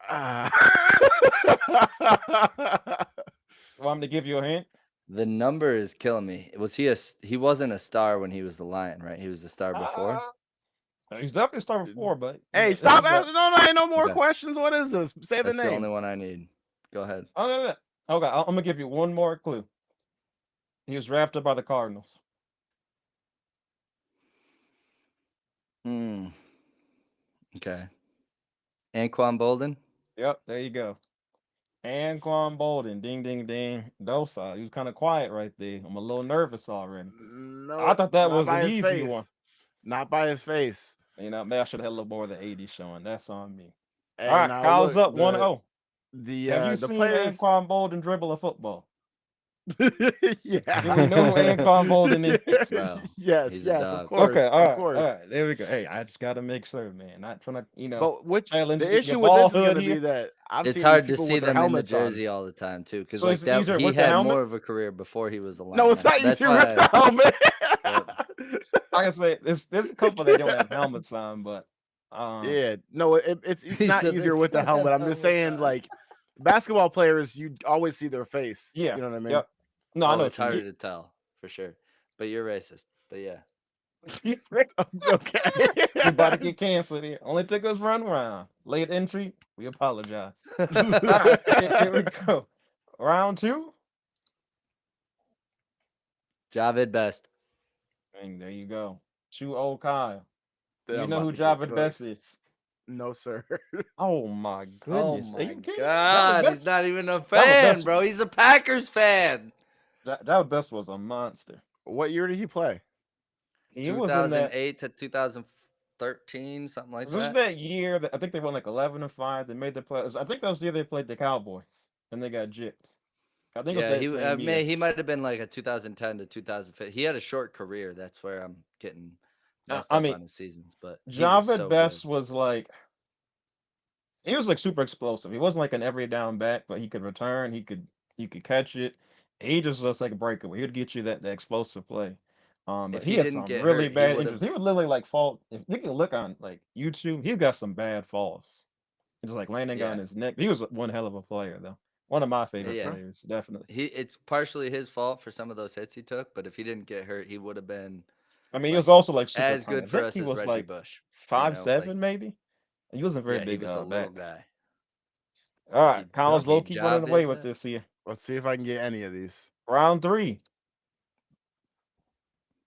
Ah. Want me to give you a hint? The number is killing me. He wasn't a star when he was the Lion, right? He was a star before. Ah, he's definitely started before, but Hey, this stop is a asking. No, no, ain't no more Okay. questions. What is this? Say the That's the only name. one I need. Go ahead. oh no, no. Okay, I'm gonna give you one more clue. He was drafted by the Cardinals. Hmm. Okay. Anquan Bolden? Yep, there you go. Anquan Bolden. Ding ding ding. Dosa. He was kind of quiet right there. I'm a little nervous already. I Nope, thought that not was by an his easy one. face. Not by his face. Maybe I should have had a little more of the 80s showing. That's on me. All Hey, right, now Kyle's look, up 1-0. Have you the seen players. Anquan Bolden dribble a football? Do we Yeah. know who Anquan Bolden is? Bro, Yes, he's a yes, of dog. Okay, course, of all course. right. There we go. Hey, I just got to make sure, man. Not trying to, But what challenge the your issue with ball this is going hood to be here. that I've It's seen these hard to people see with their them in the helmets on. jersey all the time too, because So like it's that easier he with the had helmet. more of a career before he was a No, Lion. it's not That's easier with why. the helmet. Yep. Like I say, there's a couple that don't have helmets on, but Yeah, no, it's He not said they easier with the don't have helmet. I'm just helmets saying, on. like basketball players, you always see their face. yeah, You know what I mean? yep. No, I Oh, know it's what you harder mean. to tell for sure. But you're racist. But yeah. Okay. We about to get canceled here. Only took us run round. Late entry. We apologize. All right, here we go. Round two. Javid Best. And there you go. 2-0 Kyle. Do you I'm know about who to get Javid cooked. Best is? No, sir. Oh my Oh goodness. Are my you kidding? Javid God. He's Best. not even a Javid fan, Best. bro. He's a Packers fan. Javid Best was a monster. What year did he play? He was in that. 2008 to 2000. 13, something like This is that. that year that I think they went like 11-5. They made the playoffs. I think that was the year they played the Cowboys and they got gypped. I think it was Yeah, that same year. he might have been like a 2010 to 2015. He had a short career. That's where I'm getting messed I up mean, on his seasons, but he was Javid so good. Best was like he was like super explosive. He wasn't like an every down back, but he could return. He could catch it. He just was like a breakaway. He would get you that explosive play. But If he he had didn't some get really hurt, he bad would injuries. have. He would literally like fall. If you can look on like YouTube, he's got some bad falls. Just like landing Yeah, on his neck. He was one hell of a player though. One of my favorite yeah. Okay. players, definitely. It's partially his fault for some of those hits he took, but if he didn't get hurt, he would have been I mean, he was like also like super as tiny. I good for think us he as was Reggie like Bush. You five know, like seven maybe. He wasn't very yeah, he big was a little back. guy. All If right, you Kyle's low gave key running away Javid with that, this here. Let's see if I can get any of these. Round three.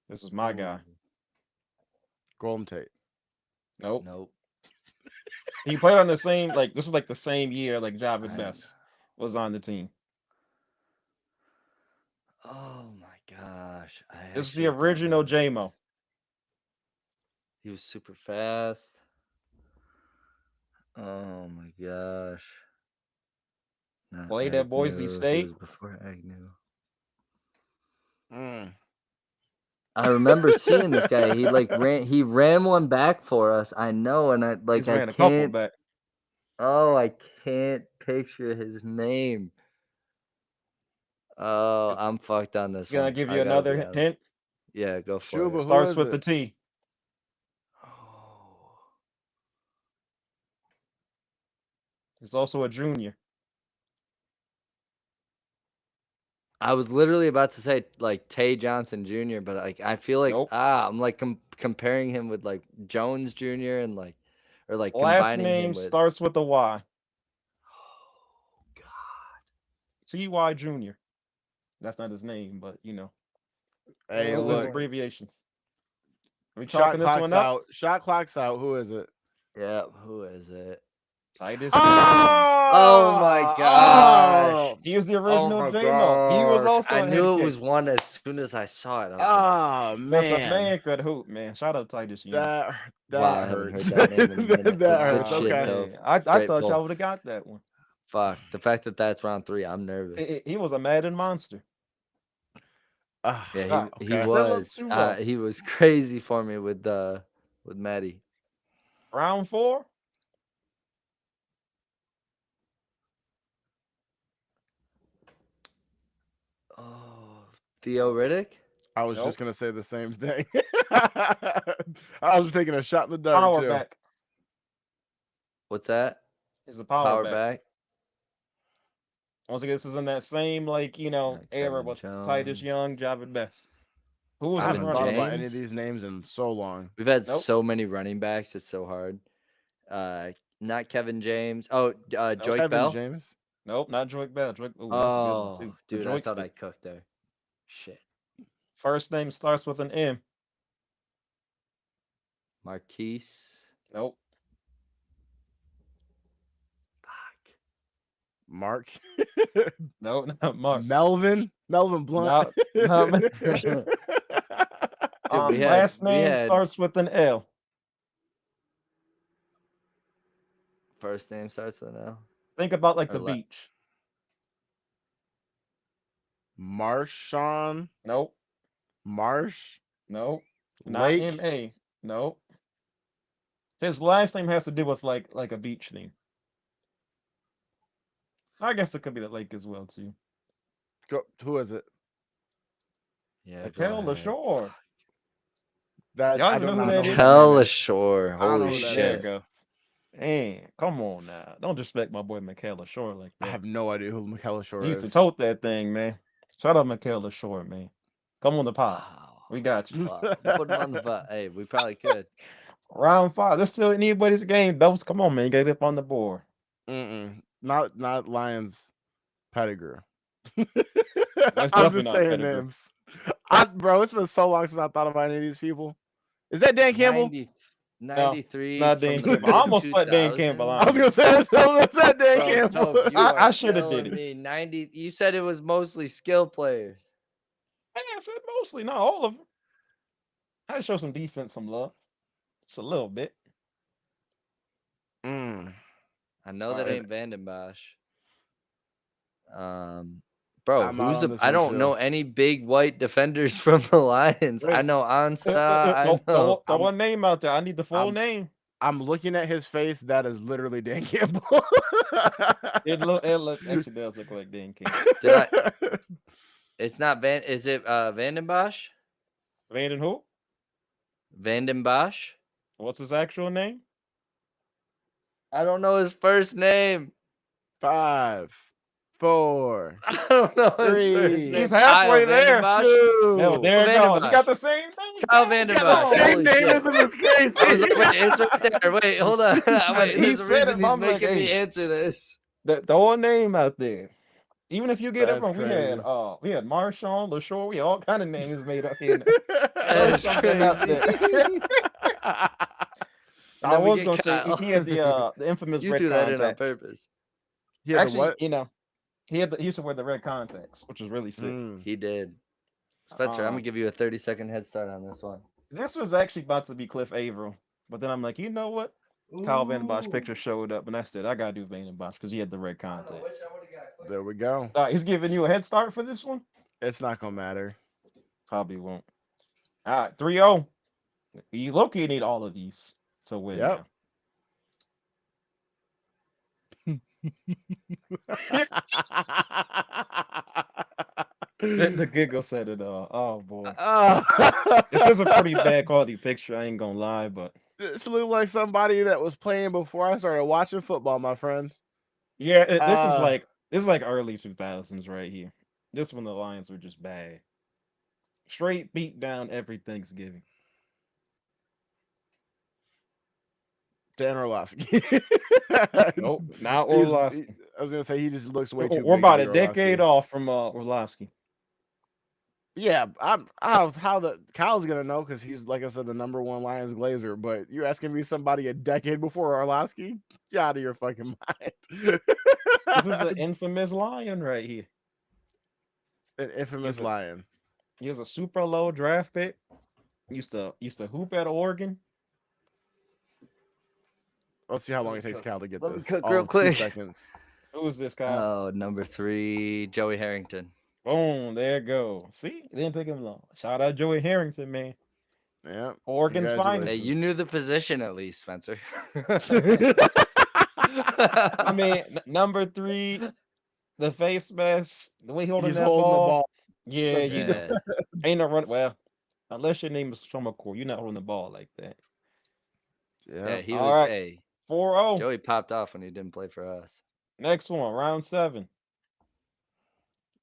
This is my ooh, guy. Golden Tate. Nope. nope. He played on the same like this was like the same year like Javid I Best was on the team. Oh my gosh, I This is the actually don't original know this. JMO. He was super fast. Oh my gosh. Not Played at Boise Agnew. He State. was before Agnew. Mm. I remember seeing this guy. He ran one back for us. I know, and He's I ran a couple can't. back. Oh, I can't picture his name. Oh, I'm fucked on this Gonna one. give I you gotta another be honest. hint. Yeah, go for it. Shuba, who Starts is with it? the T. Oh. He's also a junior. I was literally about to say like Tay Johnson Jr., but like I feel like Nope. I'm like comparing him with like Jones Jr. and like or like Last combining name him with. starts with a Y. Oh God. Ty Junior. That's not his name, but Hey, those are his look. Oh. abbreviations. Are we Shot chalking this clock's one up? out. Shot clock's out. Who is it? Yeah. Who is it? Titus Young. Oh my Oh, gosh. oh, He was the Oh original my JMO. He was gosh. also I a head knew it case. was one as soon as I saw it. I was like, oh, But the man. man could hoop, man. Shout out Titus Young. That wow, that I haven't hurts. heard that name in a minute, That but good hurts. shit Okay. though. Man, I Great thought y'all pull. would have got that one. Fuck. The fact that that's round 3, I'm nervous. He was a Madden monster. Yeah, Ah, Ah, he okay. still up 2-0. he was crazy for me with Maddie. Round four. Oh, Theo Riddick? I was just Nope. gonna say the same thing. I was taking a shot in the dark Power too. back. What's that? He's a power Power back. back? Once again, this is in that same era Kevin with Titus Jones. Young, Javid Best. Who was I in haven't front Kevin of thought him? about any of James? these names in so long. We've had Nope. so many running backs. It's so hard. Not Kevin James. Oh, Nope. Joik Kevin Bell. James. Nope. Not Joik Bell. Ooh, that's a good one Oh, too. The dude, I thought joystick. I cooked there. Shit. First name starts with an M. Marquise. Nope. Fuck. Mark. Nope. Not Mark. Melvin Blunt. No. No. Dude, Last we name had starts with an L. first name starts with an L. Think about like Or the beach. Marshawn. Nope. Marsh. Nope. Not Lake. M-A. Nope. His last name has to do with like a beach theme. I guess it could be the lake as well too. Go, who is it? Yeah, go Mikel ahead. LaShore. That Y'all I even do know who not that know who is? that Kel man is. LaShore. I don't know Holy who that There you shit. is. go. Man, come on now. Don't disrespect my boy Mikel LaShore like I that. have no idea who Michaela He Shore used to is. tote that thing, man. Shout out Mikel LaShore, man. Come on the pod. Wow. We got you. Wow. Put him on the butt. Hey, we probably could. Round five. Let's still anybody's game. Those come on, man. You got it up on the board. Not Lions pedigree. That's I'm definitely just not saying pedigree. names. Bro, it's been so long since I thought about any of these people. Is that Dan Campbell? 90, No, it's 93 not from Dan the Campbell. I mid almost put Dan Campbell 2000s. I was on gonna say that's that Dan Bro, Campbell. Toph, you are I should have did killing it. me. 90. You said it was mostly skill players. Hey, I said mostly, not all of them. I show some defense, some love. It's a little bit. Mm. I know that And ain't Vanden Bosch. Bro, I'm out who's on a? this I one don't too. know any big white defenders from the Lions. I Wait, know Ansah. I throw know. a I'm name out there. I need the full I'm name. I'm looking at his face. That is literally Dan Campbell. It look actually does look like Dan Campbell. Did I? It's not Van. Is it Vanden Bosch? Vanden who? Vanden Bosch? What's his actual name? I don't know his first name. Five, four, I don't know his first He's name. three, Kyle halfway Vanden there. Bosch. No, two. there it Vanden goes. You got Bosch. the same name. Kyle Dang, Vanden come The Bosch. on. same Holy name shit. as him is I was crazy. like, wait, it's right there. Wait, hold on. Wait, He there's a said it, reason but he's I'm like, making me hey, answer this. throw a name out there. Even if you get it That's wrong, crazy. we had Marshawn, LaShore, we had all kind of names made up here. That Throw is something out crazy. there. And I then we was get gonna say Kyle. he had the infamous You red threw that in on contacts. purpose. He had the Actually, what? he used to wear the red contacts, which was really sick. Mm. He did. Spencer, I'm Uh, gonna give you a 30-second head start on this one. this was actually about to be Cliff Averill, but then I'm like, you know what? Kyle Van Bosch Ooh. picture showed up, and I said I gotta do Van Bosch because he had the red I don't know which contacts. I would have got quicker. There we go. He's giving you a head start for this one. It's not gonna matter. Probably won't. All right, 3-0. You low-key need all of these to win Yep. now. The giggle said it all. Oh boy. This is a pretty bad quality picture, I ain't gonna lie, but This looked like somebody that was playing before I started watching football, my friends. yeah, Uh, this is like early 2000s right here. This when the Lions were just bad. Straight beat down every Thanksgiving. Dan Orlovsky. Nope, not He's. Orlovsky. I was gonna say he just looks way too We're big to about be a decade Orlovsky. off from Orlovsky. Yeah, how the Kyle's gonna know because he's like I said the number one Lions Glazer. But you're asking me somebody a decade before Orlovsky? Get out of your fucking mind. This is an infamous Lion right here. An He's infamous a lion. he was a super low draft pick. Used to hoop at Oregon. Let's see how Let long me it takes cook. Kyle to get Let me this. cook real All 2 quick. seconds. Who is this, Kyle? Oh, number 3, Joey Harrington. Boom, there it go. See, it didn't take him long. Shout out Joey Harrington, man. Yeah. Oregon's Hey, finest. you Congratulations. knew the position at least, Spencer. I mean, number 3, the face mask, the way he holding He's that holding the ball. ball. Yeah, Spencer. you know, Yeah. ain't no run. Well, unless your name is Core, you're not holding the ball like that. Yeah. Yeah, he All was right, a 4-0. Joey popped off when he didn't play for us. Next one, round 7.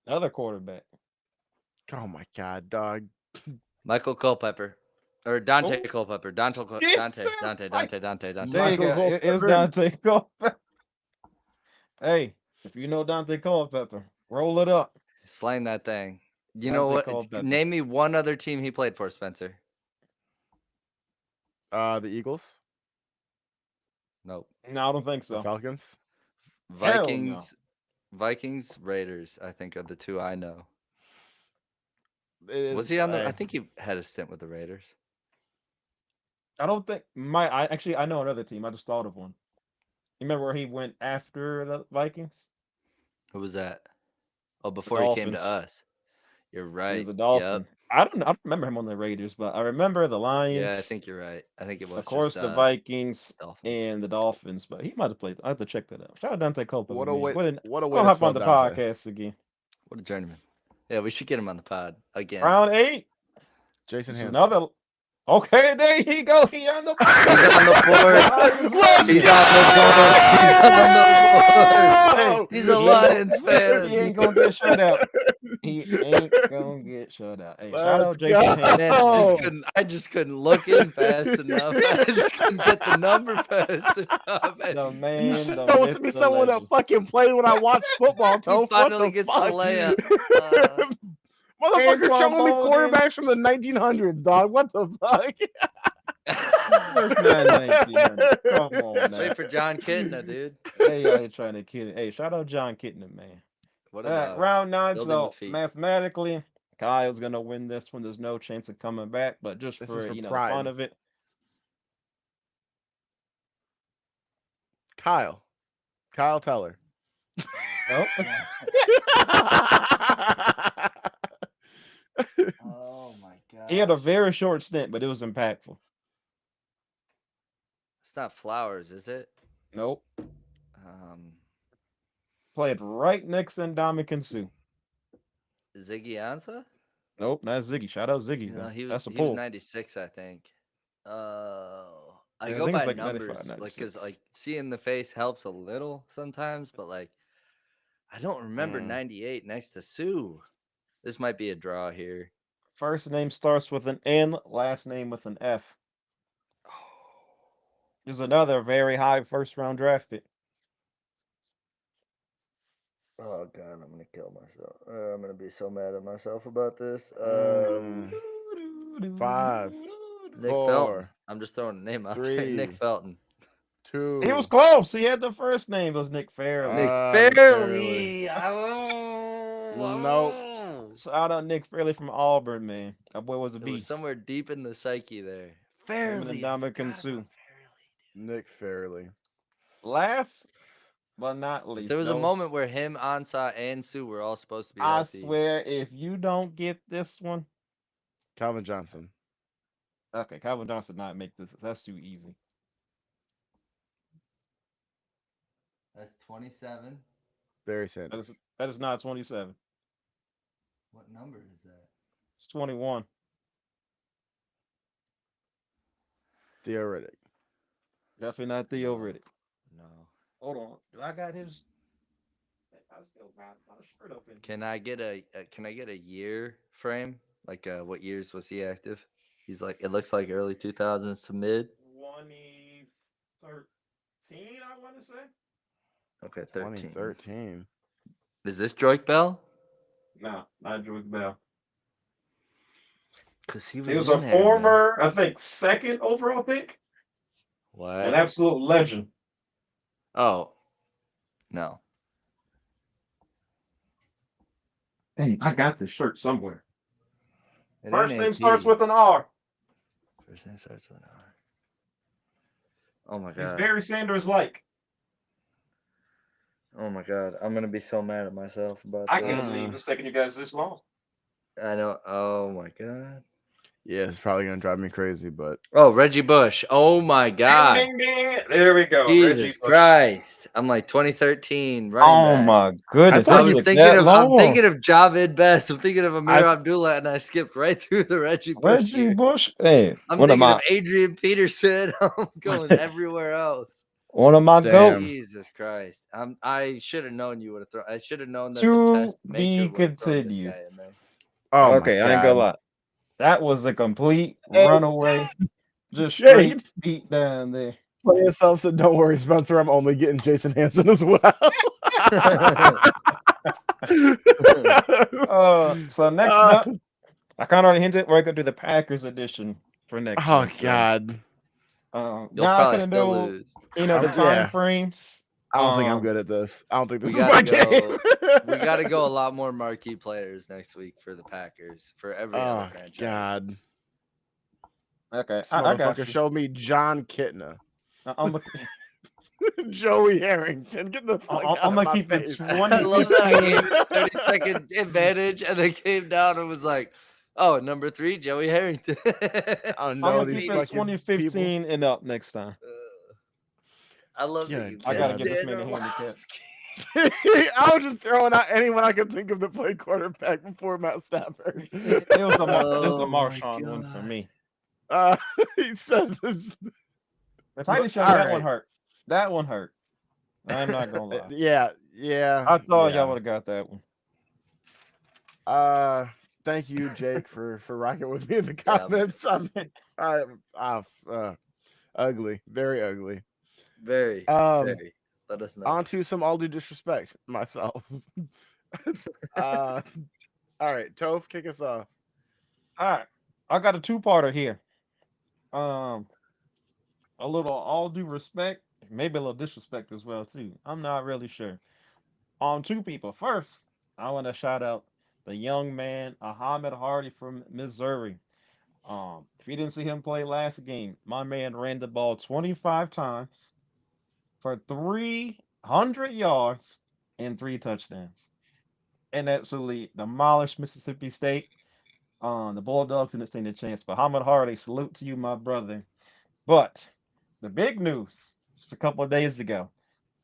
Another quarterback. Oh my god, dog. Michael Culpepper. Or Dante Oh, Culpepper. yes, sir. Like, there you Michael go. It's Culpepper. Dante Culpepper. Hey, if you know Dante Culpepper, roll it up. Slang that thing. You know Dante what? Culpepper. Name me one other team he played for, Spencer. The Eagles, Nope. No, I don't think the so. Falcons. Hell no. Vikings, Raiders, I think are the 2 I know. It is. Was he on the I Hey, think he had a stint with the Raiders. I don't think I know another team. I just thought of one. You remember where he went after the Vikings? Who was that? Oh, The before he came to Dolphins. us. You're He was right. a Yep. Dolphin. I don't remember him on the Raiders, but I remember the Yeah, I Lions, think you're right. I think it of was course just the Vikings Dolphins. and the Dolphins, but he might have played. I have to check that out. Shout out Dante Culpepper, what a man. way! What a We're way gonna to hop on spell the Dante. podcast again. What a journeyman. Yeah, we should get him on the pod again. Round 8. Jason This is Hanson. another. Okay, there he go. He on the He's board. on the board. Lions Let's He's legend. on the board. He's on the board. Hey, go! He's a he ain't gonna Lions he fan. ain't gonna get shut out. He ain't gonna get shut out. Hey, shout Let's out Jason Man, Hanson, man. I just couldn't look in fast enough. I just couldn't get the number fast enough. The You man, the show it to myth, me the someone that legend. fucking played when I watched football, He Toph. What finally the gets the fuck? layup. Motherfucker Anquan showing me Bolden. quarterbacks from the 1900s, dog. What the fuck? That's not 1900. Come on Just now. wait for John Kitna, dude. Hey, out here trying to kid it. Hey, shout out John Kitna, man. What a dog. Round 9, Building with so feet. mathematically, Kyle's gonna win this one. There's no chance of coming back, but just This is for for the fun pride. of it, Kyle. Kyle Teller. Nope. God. Oh my He had a gosh. very short stint, but it was impactful. It's not Flowers, is it? Nope. Um, Played right next to Ndamukong Suh. Ziggy Ansah? Nope, not Ziggy. Shout out Ziggy No, though. he was That's a he was pull. 96, I think. I Yeah, I go think it's by like 95, numbers, like, cause 96. like seeing the face helps a little sometimes, but like I don't remember Mm. 98 next to Sue. This might be a draw here. First name starts with an N, last name with an F. Is another very high first round draft pick. Oh god, I'm gonna kill myself. I'm gonna be so mad at myself about this. Mm. 5, Nick Felton. 4, I'm just throwing a name out there. Nick 3, Felton. He was 2. close. He had the first name was Nick Fairley. Nick Nick Fairley. Fairley. Nope. Shout out Nick Fairley from Auburn, man. That boy was a It was beast. somewhere deep in the psyche there. Him and Fairley. I Ndamukong forgot Suh. about Fairley. Nick Fairley. Last but not 'Cause there least, was a moment those. where him, Ansah, and Sue were all supposed to be I healthy. swear, if you don't get this one, Calvin Johnson. okay, Calvin Johnson not make this. That's too easy. That's 27. Barry That Sanders. is that is not 27. What number is that? It's 21. Theo Riddick. Definitely not Theo No. Riddick. No. Hold on. Do I got his? I still got my shirt up in here. Can I get a year frame? Like what years was he active? He's like it looks like early 2000s to mid. 2013, I want to say. Okay, 13. 2013. Is this Drake Bell? No, not George Bell. Cuz he He was was a in there, man. former, I think, second overall pick. An What? absolute legend. Oh, no. Dang, I got this shirt somewhere. It ain't First name starts AP. with an R. First name starts with an R. Oh my He's god. Barry Sanders like. Oh my god. I'm gonna be so mad at myself about I can't this. believe Mm. it's taking you guys this long. I know. Oh my god. Yeah, it's probably gonna drive me crazy, but Oh, Reggie Bush. Oh my Ding, god. ding, ding. There we go. Reggie Jesus Bush. Christ. I'm like 2013 running Oh back. my I goodness. I thought That you. was took thinking that of I'm long. thinking of Javed Best. I'm thinking of I Amir Abdullah, and I skipped right through the Reggie Bush Reggie year. Bush. Hey, I'm one of thinking of my Adrian Peterson. I'm going everywhere else. one of my Damn. goats. Jesus Christ. I should have known you would have thrown. I should have known that the To test maker be would have thrown this continued. guy in there. Oh my Okay, I ain't gonna god. lie. That was a complete Hey, runaway, just straight Jake. beat down there. Play yourself said, "Don't worry, Spencer. I'm only getting Jason Hansen as well." So next uh, up, I kind of already hinted we're gonna do the Packers edition for next oh week. So god. You'll now I probably can still do lose. the time Yeah. frames. I don't think I'm Um, good at this. I don't think We this is gotta my game. go. We gotta go a lot more marquee players next week for the Packers for every other Oh franchise. god. okay, This I got motherfucker you. showed me John Kitna. I'm gonna Joey Harrington. Get the fuck out I'm of gonna my keep the face. I love that I gave 2015. you the 30-second advantage and then came down and was like, "Oh, number 3, Joey Harrington." I I'm know gonna these keep it Immediately. fucking people. 2015 and up next time. I love that you Good I gotta missed give God. this Dan man a handicap. Orlovsky. I was just throwing out anyone I could think of that played quarterback before Matt Stafford. It was this is the Oh my Marshawn one for god. me. uh, he said this. The Titans show All that one right. hurt. That one hurt. I'm not gonna lie. Yeah, yeah, I thought y'all yeah. would have got that one. Uh, thank you, Jake, for rocking with me in the Yeah, comments. I, ugly, very ugly. very, Um, very. Let us know. on to some all due disrespect myself. uh, all right, Toph, kick us off. All right, I got a two-parter here. Um, a little all due respect, maybe a little disrespect as well too. I'm not really sure. Two people. First, I want to shout out the young man Ahmed Hardy from Missouri. If you didn't see him play last game, my man ran the ball 25 times for 300 yards and 3 touchdowns, and absolutely demolished Mississippi State. The Bulldogs didn't stand a chance. But Muhammad Hardy, salute to you, my brother. But the big news, just a couple of days ago,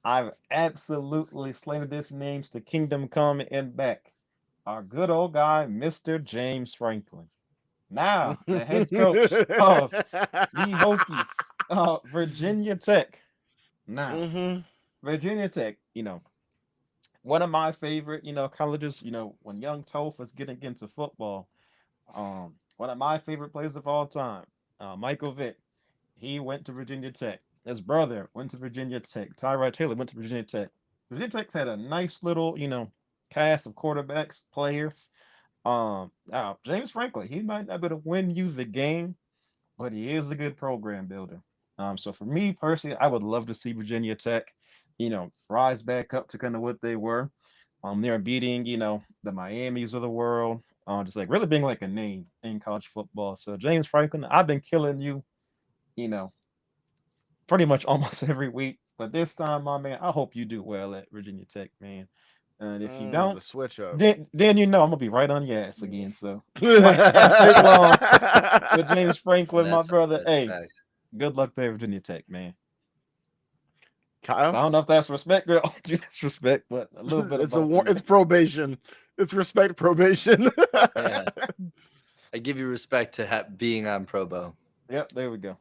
I've absolutely slated this name's the kingdom come and back. Our good old guy, Mr. James Franklin. Now, the head coach of the Hokies, Virginia Tech. Now, Hmm. Virginia Tech, one of my favorite, colleges, when young Toph was getting into football, one of my favorite players of all time, Michael Vick. He went to Virginia Tech. His brother went to Virginia Tech. Tyrod Taylor went to Virginia Tech. Virginia Tech's had a nice little, cast of quarterbacks, players. Now James Franklin, he might not be able to win you the game, but he is a good program builder. So for me personally, I would love to see Virginia Tech, rise back up to kind of what they were. They're beating, the Miamis of the world. Just like really being like a name in college football. So James Franklin, I've been killing you, you know, pretty much almost every week. But this time, my man, I hope you do well at Virginia Tech, man. And if you The don't, switch up. then I'm gonna be right on your ass again. So might not take long. But James Franklin, my brother, That's hey, facts. good luck there, Virginia Tech, man. So Kyle, I don't know if that's respect or disrespect, but a little bit of it's a both war. in It's there. probation. It's respect probation. Yeah, I give you respect to being on Probo. Yep, there we go.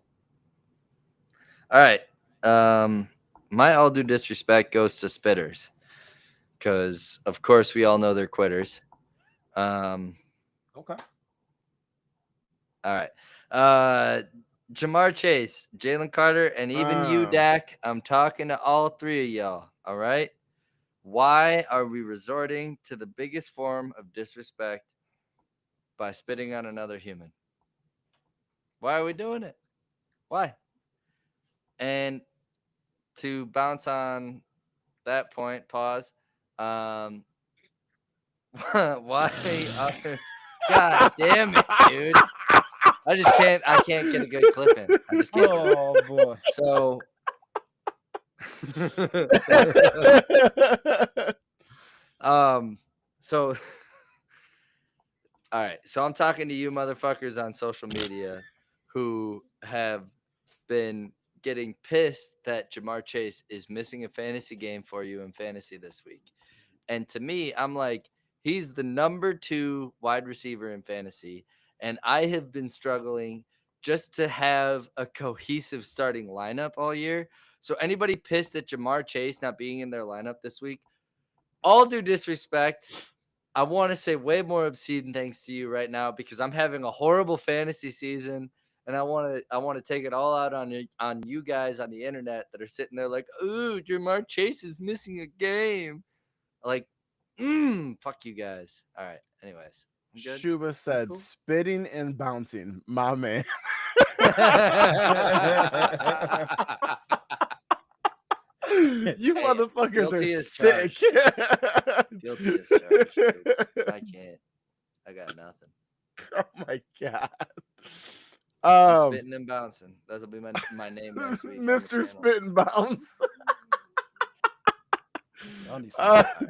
All right. My all due disrespect goes to spitters because, of course, we all know they're quitters. Um, Okay. all right. Uh, Jamar Chase, Jalen Carter, and even you, Ah, Dak. I'm talking to all three of y'all. All right. Why are we resorting to the biggest form of disrespect by spitting on another human? Why are we doing it? Why? And to bounce on that point, pause. Um, why are God damn it, dude. I can't get a good clip in. I just can't do it. Oh boy. So um so all right. So I'm talking to you motherfuckers on social media who have been getting pissed that Jamar Chase is missing a fantasy game for you in fantasy this week. And to me, I'm like, he's the number 2 wide receiver in fantasy. And I have been struggling just to have a cohesive starting lineup all year. So anybody pissed at Jamar Chase not being in their lineup this week, all due disrespect, I want to say way more obscene thanks to you right now because I'm having a horrible fantasy season and I want to take it all out on you guys on the internet that are sitting there like, "Ooh, Jamar Chase is missing a game." Like, fuck you guys. All right. Anyways, I'm good. Shuba We said cool? spitting and bouncing. My man. You Hey, motherfuckers are guilty as sick. charged. Guilty as charged, dude. I can't. I got nothing. Oh my god. I'm Um, spitting and bouncing. That'll be my name next week on the Mr. channel. Spit and Bounce. Sonny, Uh, All right.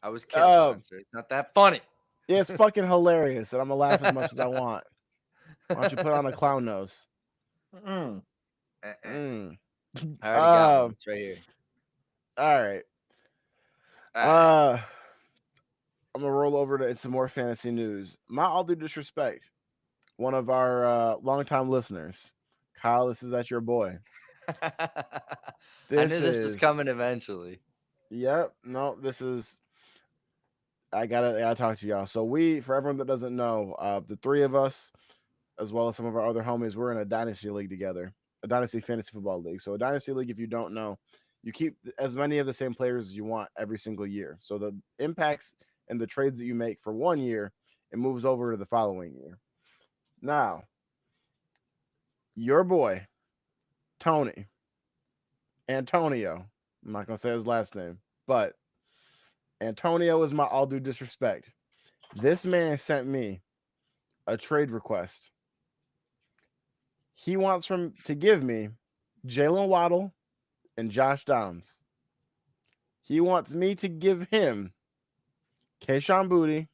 I was kidding, um, Spencer. It's not that funny. yeah, it's fucking hilarious, and I'm gonna laugh as much as I I want. Why don't you put on a clown nose? Mm. Mm. already got one. Um. It's right here. All right. All right. Uh. I'm gonna roll over to some more fantasy news. My all due disrespect. One of our longtime listeners, Kyle. This is at your boy. I This knew this was is. coming eventually. Yep. No. This is. I gotta talk to y'all. So we, for everyone that doesn't know, the three of us, as well as some of our other homies, we're in a dynasty league together, a dynasty fantasy football league. So a dynasty league, if you don't know, you keep as many of the same players as you want every single year. So the impacts and the trades that you make for 1 year, it moves over to the following year. Now, your boy, Tony, Antonio, I'm not gonna say his last name, but Antonio is my all due disrespect. This man sent me a trade request. He wants from to give me Jalen Waddle and Josh Downs. He wants me to give him Kayshawn Boutte,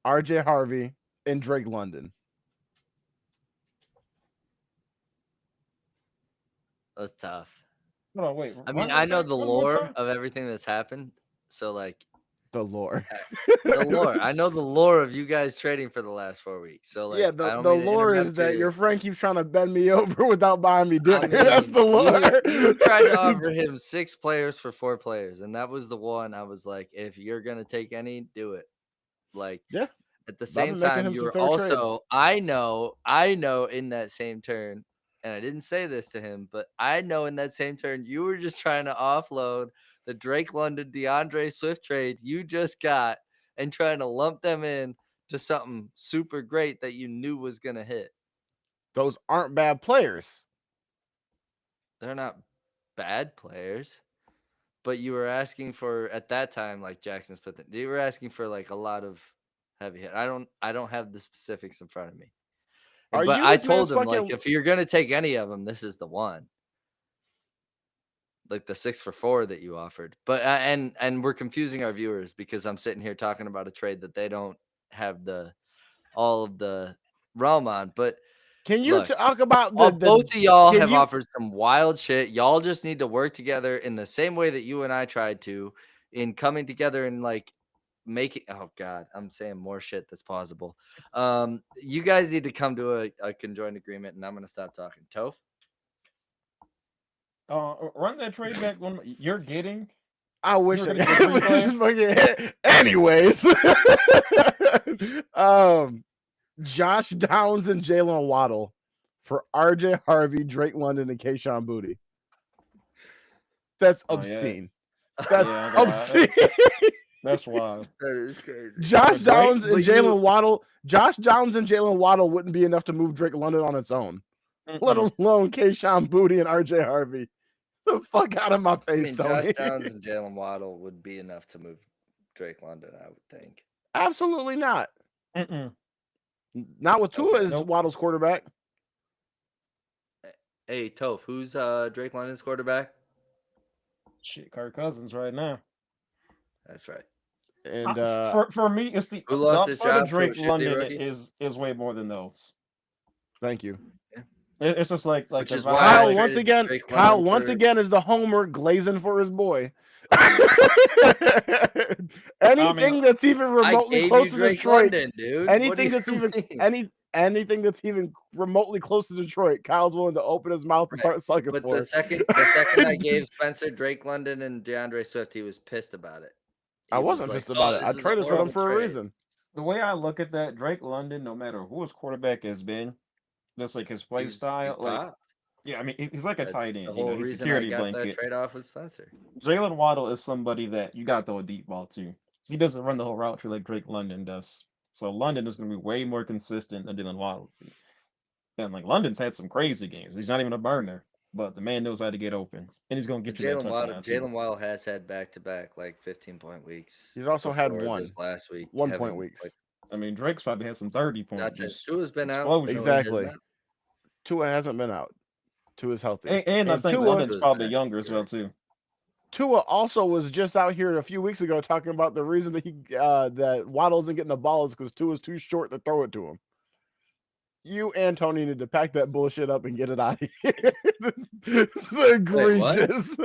RJ Harvey, and Drake London. That's tough. Hold on, wait. I Run mean, I that know back the one more lore time. of everything that's happened. So, like, The lore. the lore. I know the lore of you guys trading for the last 4 weeks. So, Yeah, like, I don't the mean to lore is interrupt that your. your friend keeps trying to bend me over without buying me I dinner. That's mean, the lore. you tried to offer him 6 players for 4 players, and that was the one I was like, if you're gonna take any, do it. Like, Yeah, at the I've same been making time, him you some were fair trades. also, I know in that same turn, and I didn't say this to him, but I know in that same turn, you were just trying to offload the Drake London DeAndre Swift trade you just got and trying to lump them in to something super great that you knew was gonna hit. Those aren't bad players. They're not bad players. But you were asking for at that time, like Jackson Smith, you were asking for like a lot of heavy hit. I don't have the specifics in front of me. Are But you I this man's told him like fucking? if you're gonna take any of them, this is the one. Like the 6 for 4 that you offered. But and we're confusing our viewers because I'm sitting here talking about a trade that they don't have the all of the realm on. But Can you look, talk about all both of y'all Can have you? offered some wild shit. Y'all just need to work together in the same way that you and I tried to in coming together and like making oh god, I'm saying more shit that's possible. You guys need to come to a conjoined agreement and I'm gonna stop talking. Toph? Run that trade back one. I You wish were I gonna get 3 just players. fucking. Anyways, Josh Downs and Jalen Waddle for RJ Harvey, Drake London, and Kayshawn Boutte. That's Oh yeah, obscene. That's yeah. obscene. That's wild. That is crazy. Josh So Drake, Downs and But you Jalen Waddle. Josh Downs and Jalen Waddle wouldn't be enough to move Drake London on its own, let mm-mm. alone Kayshawn Boutte and RJ Harvey. The fuck out of my I face, mean Josh Tony. Downs and Jalen Waddle would be enough to move Drake London, I would think. Absolutely not. Mm-mm. Not with Tua Okay. as Nope. Waddle's quarterback. Hey Toph, who's Drake London's quarterback? Shit, Kirk Cousins right now. That's right. And For me, it's Who the lost his upside of job to a Drake shitty London rookie? is way more than those. thank you. Yeah. It's just like Which the is why I Kyle value. once traded again, Drake Kyle London once for again is the homer glazing for his boy. I mean, Anything that's even I remotely gave you close to Drake Detroit, London, dude. What do anything you that's even mean? anything that's even remotely close to Detroit, Kyle's willing to open his mouth and Right. start sucking But the for. second I gave Spencer Drake London and DeAndre Swift, he was pissed about it. I He was wasn't like, pissed about "Oh, it. this I was a traded for them horrible for a trade." reason. the way I look at that, Drake London, no matter who his quarterback has been, just like his play He's style, like popped. yeah, I mean, he's like a That's tight the end. whole He's reason I security got that blanket. trade off with Spencer. Jalen Waddle is somebody that you got to throw a deep ball to. He doesn't run the whole route tree like Drake London does. So London is going to be way more consistent than Jalen Waddle would be. And like London's had some crazy games. He's not even a burner, but the man knows how to get open, and he's going to But get you that touchdown too. Jalen Waddle has had back to back like 15-point weeks He's also had before this one last week 1 point having like weeks. I mean, Drake's probably had some 30 point not since just Tua's been out. No, he explosions. has Exactly. not. Tua hasn't been out. Tua's healthy, And I and think No, Tua London's Tua's probably back. younger as You're well right. too. Tua also was just out here a few weeks ago talking about the reason that that Waddle isn't getting the ball is because Tua's too short to throw it to him. You and Tony need to pack that bullshit up and get it out of here. This is Wait, what? egregious.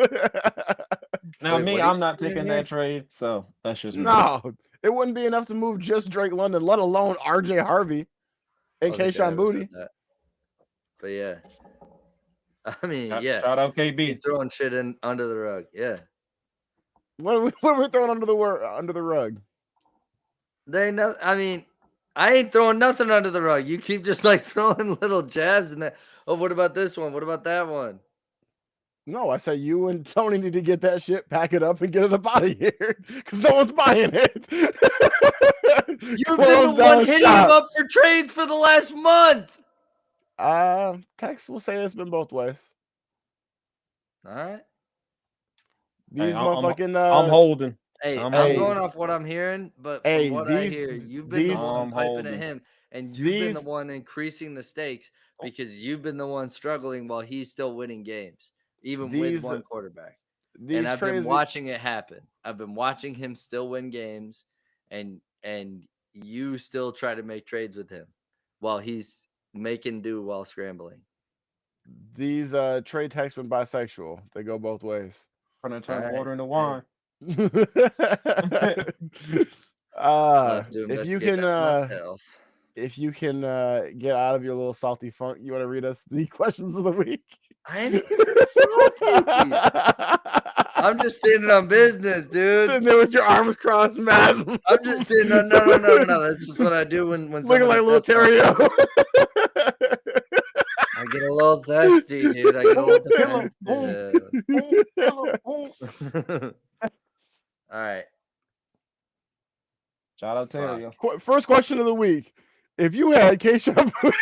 Now Wait, me, what are you I'm not saying taking here? that trade, so that's just me. No, it wouldn't be enough to move just Drake London, let alone RJ Harvey I and don't think I Kayshawn ever said Boutte. that. But yeah, I mean, yeah, Shout out keep KB. throwing shit in under the rug. Yeah, What are we throwing under the rug? there ain't no. I mean, I ain't throwing nothing under the rug. You keep just like throwing little jabs in there. Oh, what about this one? What about that one? No, I say you and Tony need to get that shit, pack it up, and get it up out of here because no one's buying it. You've been the Close one down hitting him shop. up for trades for the last month. Text will say it's been both ways. All right. Hey, These I'm motherfucking I'm holding. Hey, I'm I'm hey, going holding. off what I'm hearing, but from hey, what I hear, you've been the these one I'm piping at holding. him, and you've been the these one increasing the stakes Oh, because you've been the one struggling while he's still winning games. even with these one quarterback. And these I've been trades watching it happen. I've been watching him still win games, and you still try to make trades with him while he's making do while scrambling. these trade texts been bisexual. They go both ways. Trying to All turn right. water into Hey, wine. I'll have to If you investigate can that for myself. get out of your little salty funk, you want to read us the questions of the week? I ain't even salty. I'm just standing on business, dude. Sitting there with your arms crossed, mad, I'm just standing on no. That's just what I do when looking somebody like a little steps on me. Terrio. I get a little thirsty, dude. I get a Boom, little pillow, boom, defensive. boom, pillow, boom. All right. Shout out Fuck. Terrio. First question of the week: if you had Keisha Booty,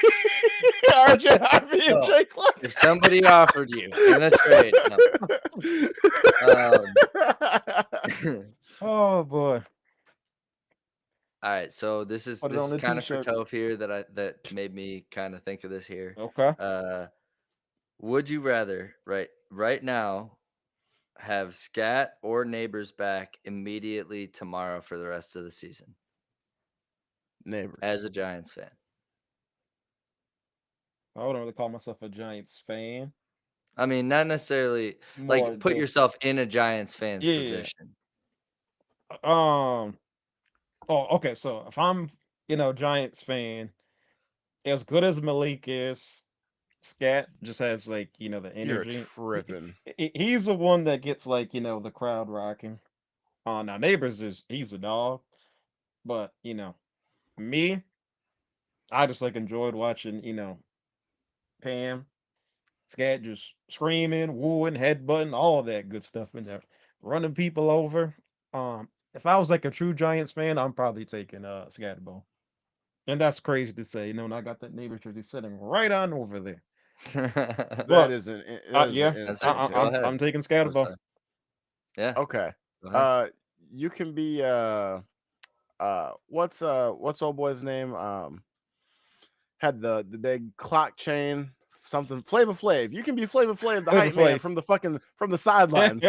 RJ Harvey, and So, Jay Clark. if somebody offered you in a trade, no. Um, Oh boy. all right, so this is Put it this on is the kind of for t-shirt. Toph here that made me kind of think of this here. Okay. Uh, would you rather right now have Scat or Neighbors back immediately tomorrow for the rest of the season as Neighbors. a Giants fan? I wouldn't really call myself a Giants fan. I mean, not necessarily More like put just yourself in a Giants fan's yeah. position. Um. Oh, okay. So if I'm, Giants fan, as good as Malik is, Scat just has like the You're energy. tripping. He's the one that gets like the crowd rocking. Now neighbors he's a dog, but me, I just like enjoyed watching Pam Scat just screaming, wooing, headbutting, all of that good stuff in there, running people over. If I was like a true Giants fan, I'm probably taking Scatterball. And that's crazy to say, and I got that neighbor jersey sitting right on over there. That But is that is an yeah, That's insane it. Go take. I'm ahead. taking What's Scatterball. that? Yeah, Okay. go ahead. Uh, you can be what's old boy's name? Had the big clock chain, something Flavor Flav. You can be Flavor Flav, the Flavor hype man Flav. from the sidelines.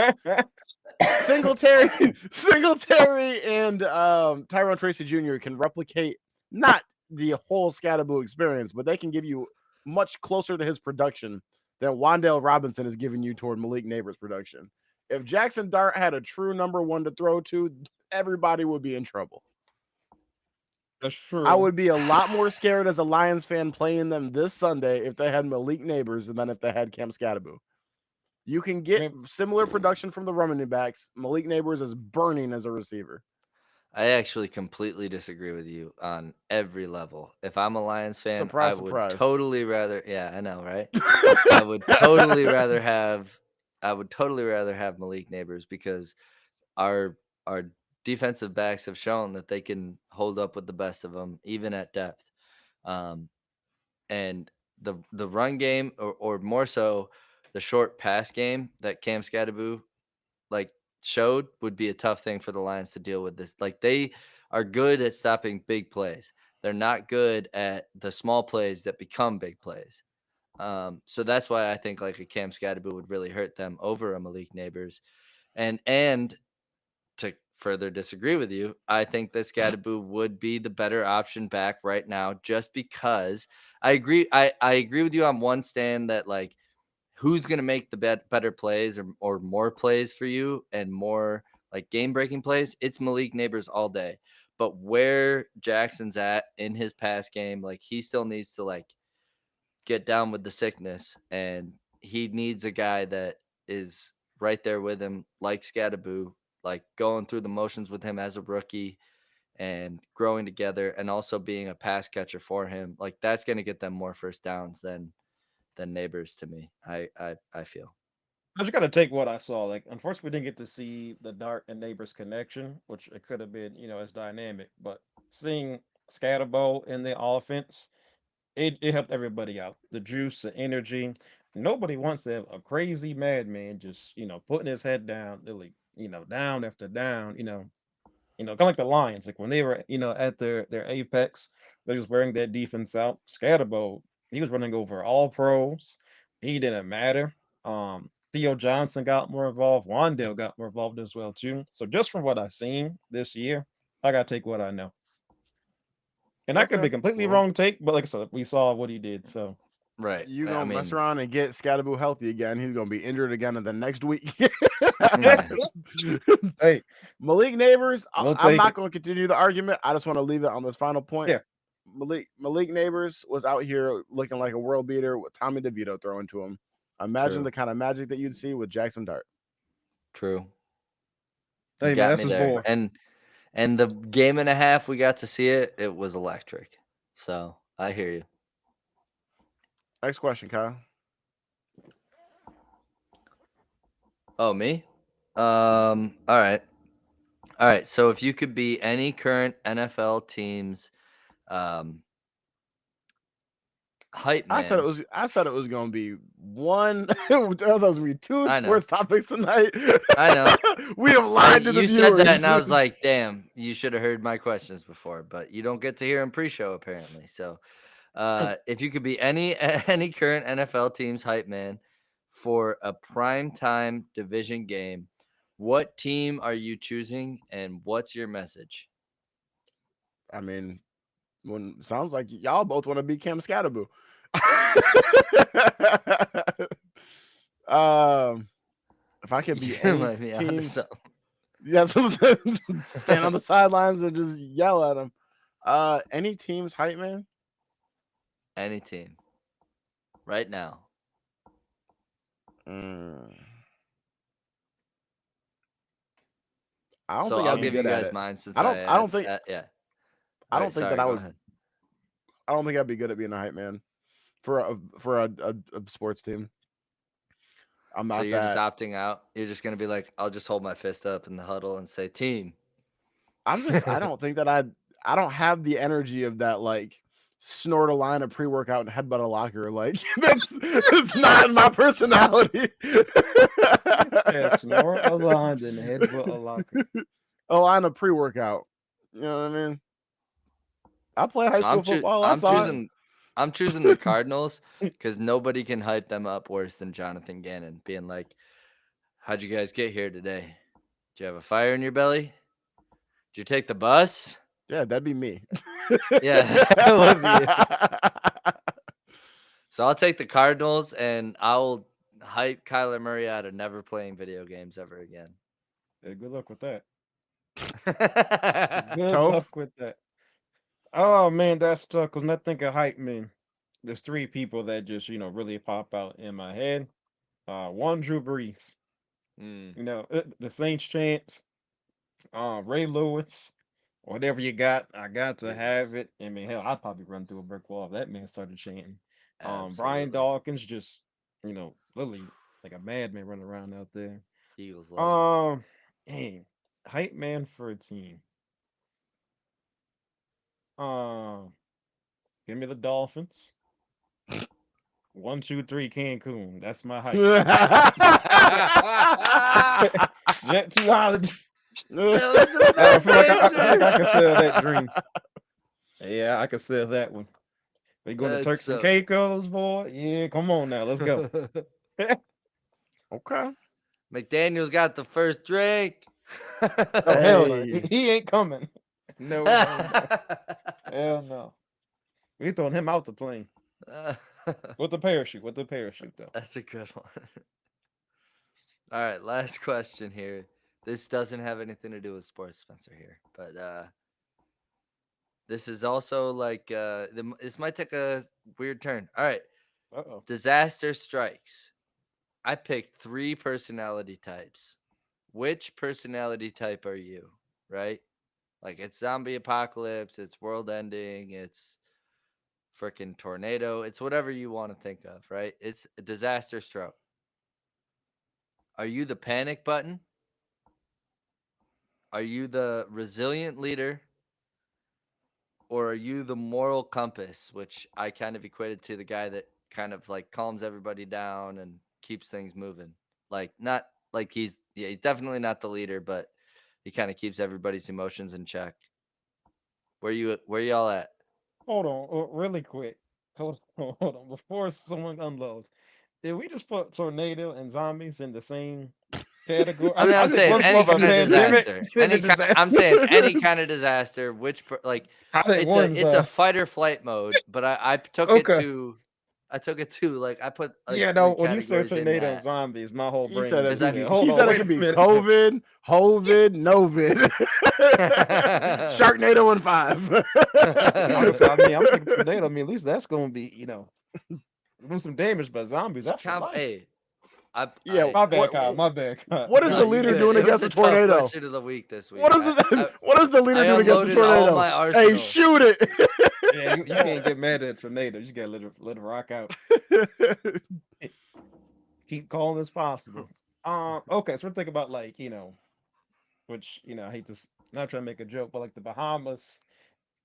Singletary, Singletary, and Tyrone Tracy Jr. can replicate not the whole Scatterboo experience, but they can give you much closer to his production than Wandale Robinson is giving you toward Malik Neighbors' production. If Jackson Dart had a true number one to throw to, everybody would be in trouble. That's I true. would be a lot more scared as a Lions fan playing them this Sunday if they had Malik Neighbors than if they had Cam Scatterboo. You can I get mean, similar production from the running backs. Malik Neighbors is burning as a receiver. I actually completely disagree with you on every level. If I'm a Lions fan, I Surprise, would surprise. totally rather. Yeah, I know, right? I would totally rather have. I would totally rather have Malik Neighbors because our our defensive backs have shown that they can hold up with the best of them, even at depth. Um, and the run game, or more so, the short pass game that Cam Scatterboo like showed would be a tough thing for the Lions to deal with this. Like they are good at stopping big plays. They're not good at the small plays that become big plays. So that's why I think like a Cam Scatterboo would really hurt them over a Malik Neighbors. And to further disagree with you, I think that Scatterboo would be the better option back right now, just because I agree. I agree with you on one stand that like who's going to make the better plays or more plays for you and more like game breaking plays. It's Malik Neighbors all day. But where Jackson's at in his pass game, like he still needs to like get down with the sickness, and he needs a guy that is right there with him, like Scatterboo, like going through the motions with him as a rookie and growing together, and also being a pass catcher for him. Like that's going to get them more first downs than Neighbors to me. I feel. I just gotta take what I saw. Like, unfortunately, we didn't get to see the Dart and Neighbors connection, which it could have been, as dynamic. But seeing Scatterball in the offense, it helped everybody out. The juice, the energy. Nobody wants to have a crazy madman just, putting his head down, really, down after down, kind of like the Lions, like when they were, at their apex, they was wearing that defense out. Scatterbo, he was running over all pros. He didn't matter. Theo Johnson got more involved. Wandale got more involved as well too. So just from what I've seen this year, I gotta take what I know. And I could Okay. be completely Well, wrong take, but like I said, we saw what he did. So Right. you I gonna mess mean, around and get Scatterboo healthy again. He's gonna be injured again in the next week. mm, hey, Malik Neighbors, we'll I'm take not it. going to continue the argument. I just want to leave it on this final point. Yeah. Malik Neighbors was out here looking like a world beater with Tommy DeVito throwing to him. Imagine true. the kind of magic that you'd see with Jackson Dart. True. You Hey man, got that's me his there. boy. And the game and a half we got to see it, it was electric. So I hear you. Next question, Kyle. Oh, me? All right. All right. So if you could be any current NFL team's um hype man. I said it was gonna be one. I thought it was gonna be two I know. sports topics tonight. I know. We have lied to the You said that, viewers. and I was like, "Damn, you should have heard my questions before." But you don't get to hear them pre-show, apparently. So, if you could be any any current NFL team's hype man for a prime time division game, what team are you choosing, and what's your message? I mean, when sounds like y'all both want to be Cam Scatterboo. um, if I could be You any might be onto team's, something. yeah, that's what I'm saying. Stand on the sidelines and just yell at them. Any team's hype man. Any team, right now. Mm, I don't So think I'll I'd be give you good at guys it. mine since I I don't. I don't asked. think. Yeah. I All don't right. think that Sorry. I Go would. ahead. I don't think I'd be good at being a hype man for a sports team. I'm So not you're just that. opting out. You're just gonna be like, I'll just hold my fist up in the huddle and say, "Team." I'm just. I don't think that I don't have the energy of that. Like snort a line of pre workout and headbutt a locker. Like that's not my personality. He said snore a line, then headbutt a locker. A line of pre workout. You know what I mean? I played high So school football. I I'm saw it. choosing I'm choosing the Cardinals because nobody can hype them up worse than Jonathan Gannon being like, "How'd you guys get here today? Did you have a fire in your belly? Did you take the bus?" Yeah, that'd be me. Yeah, that would be you. So I'll take the Cardinals and I'll hype Kyler Murray out of never playing video games ever again. Hey, good luck with that. All Good Toph. luck with that. Oh man, that's tough. Cause when I think of hype men, there's three people that just really pop out in my head. One Drew Brees. mm, The Saints chants. Ray Lewis. Whatever you got, I got to have yes, it. I mean, hell, I'd probably run through a brick wall if that man started chanting. Brian absolutely. Dawkins just, literally like a madman running around out there. Eagles legend. Um, Dang, hype man for a team. Um, Give me the Dolphins. 1, 2, 3, Cancun. That's my hype. Jet to Island. That was the I best feel like I feel like I can sell that answer. dream. Yeah, I can sell that one. We going to That's Turks and so. Caicos, boy. Yeah, come on now, let's go. Okay. McDaniel's got the first drink. Oh hell no, he, Hey. he ain't coming. No, no, no, hell no. We throwing him out the plane with the parachute. With the parachute though. That's a good one. All right, last question here. This doesn't have anything to do with sports, Spencer here, but this is also like this might take a weird turn. All right, Uh oh. disaster strikes. I picked three personality types. Which personality type are you? Right? Like it's zombie apocalypse, it's world ending, it's freaking tornado, it's whatever you want to think of, right? It's a disaster stroke. Are you the panic button? Are you the resilient leader? Or are you the moral compass, which I kind of equated to the guy that kind of like calms everybody down and keeps things moving? Like not like he's definitely not the leader, but he kind of keeps everybody's emotions in check. Where y'all at? Hold on, really quick. Hold on, hold on. Before someone unloads, did we just play put tornado and zombies in the same category? I mean, I'm I think saying one's more any of a kind of pandemic disaster. than a I'm disaster. saying any kind of disaster. Like I think one's it's a fight or flight mode, but I took it okay. to like I put like Yeah, no, three when you said categories in tornado and that zombies, my whole He brain said it because just could I said, be. "Hold He on, said it wait could a be minute." COVID, Hovid, Novid, Sharknado and 5. Honestly, I mean, I'm thinking tornado. I mean, at least that's going to be, do some damage. But zombies, it's that's for life. hey, I Yeah. My What? bad, Kyle. My bad, Kyle. What is no, the you leader good. doing It was against a a tough tornado? question of the week this week. What is the What is the leader I doing against a unloaded all tornado? my Hey, arsenal. shoot it! Yeah, you can't get mad at a tornado. You just gotta let it rock out. Keep calm as possible. Okay, so we're thinking about like which I hate to not trying to make a joke, but like the Bahamas,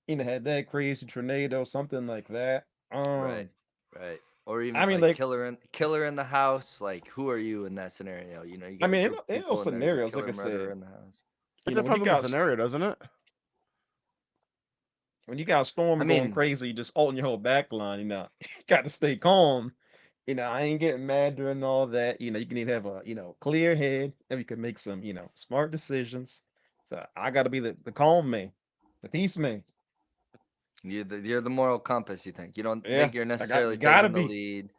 had that crazy tornado, something like that. Right, right. Or I even mean, like like, killer in the house. Like, who are you in that scenario? You I get a mean, group of in those people and there's a scenarios, like killer I murderer said, in the house. It when depends on the scenario, doesn't it? a I storm going mean, crazy, you just halting your whole back line. You got to stay calm. I ain't getting mad during all that. You can need to have a clear head, and you can make some smart decisions. So I got to be the calm man, the peace man. you're the moral compass. You think you don't Yeah, think you're you necessarily gotta taking the be. lead,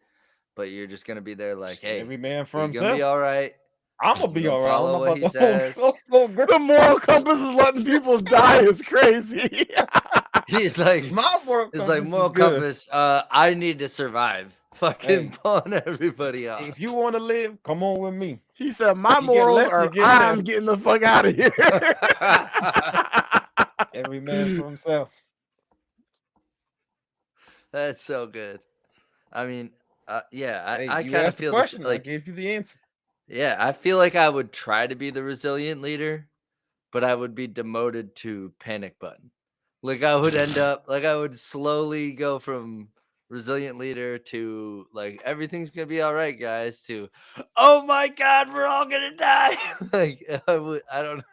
but you're just gonna be there like, hey, Every man for you're gonna be himself. all right. I'm gonna You're be gonna all right. I don't know follow what about he the whole, says. whole girl. The moral compass is letting people die is crazy. He's like, My moral it's like compass is moral good. compass. I need to survive. Fucking Hey, pawn everybody off. if you want to live, come on with me. He said, If "My you get morals left, you are get I'm left. getting the fuck out of here." Every man for himself. That's so good. I mean, yeah, Hey, I you kind of asked the feel this. question, I Like, gave you the answer. yeah, I feel like I would try to be the resilient leader, but I would be demoted to panic button. Like I would slowly go from resilient leader to like everything's gonna be all right, guys, to oh my god, we're all gonna die. Like I don't.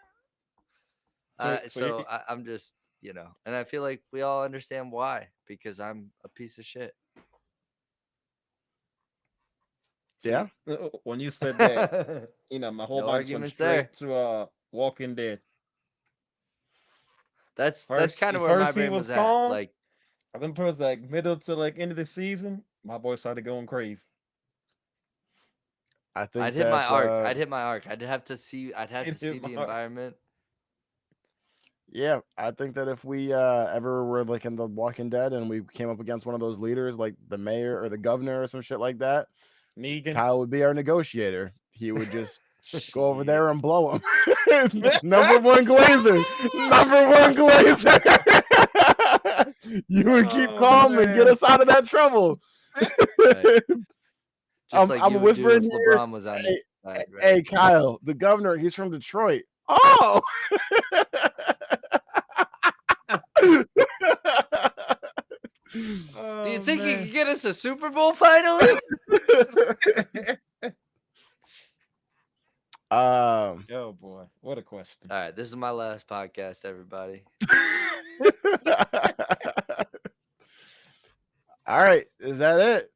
So you I'm just and I feel like we all understand why because I'm a piece of shit. Yeah. see when you said that, my whole No mind just went arguments there. straight to Walking Dead. That's First, kind the of where my first scene brain was was at. calm. Like I think towards like middle to like end of the season, my boy started going crazy. I I'd think hit my that arc. I'd hit my arc. I'd have to It see hit my the heart. environment. yeah, I think that if we ever were like in The Walking Dead and we came up against one of those leaders, like the mayor or the governor or some shit like that, Negan. Kyle would be our negotiator. He would just go over Shit. there and blow him. Number one glazer. Number one glazer. You would keep Oh calm and get man. us out of that trouble. Right. Just like I'm you would do whispering if here. LeBron was on your Hey, side, right? hey, Kyle, the governor, he's from Detroit. Oh. Do you Oh think he man. could get us a Super Bowl finally? um. Oh boy, what a question. All right, this is my last podcast, everybody. All right, is that it?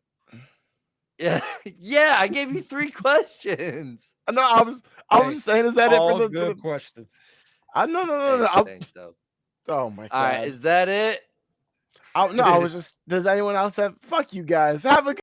Yeah, yeah. I gave you 3 questions. No, I was Hey, just saying, is that it for all the for good the? questions. I no no no no. Hey, thanks, though. Oh my All right, god. is that it? No, I was just. Does anyone else have? Fuck you guys. Have a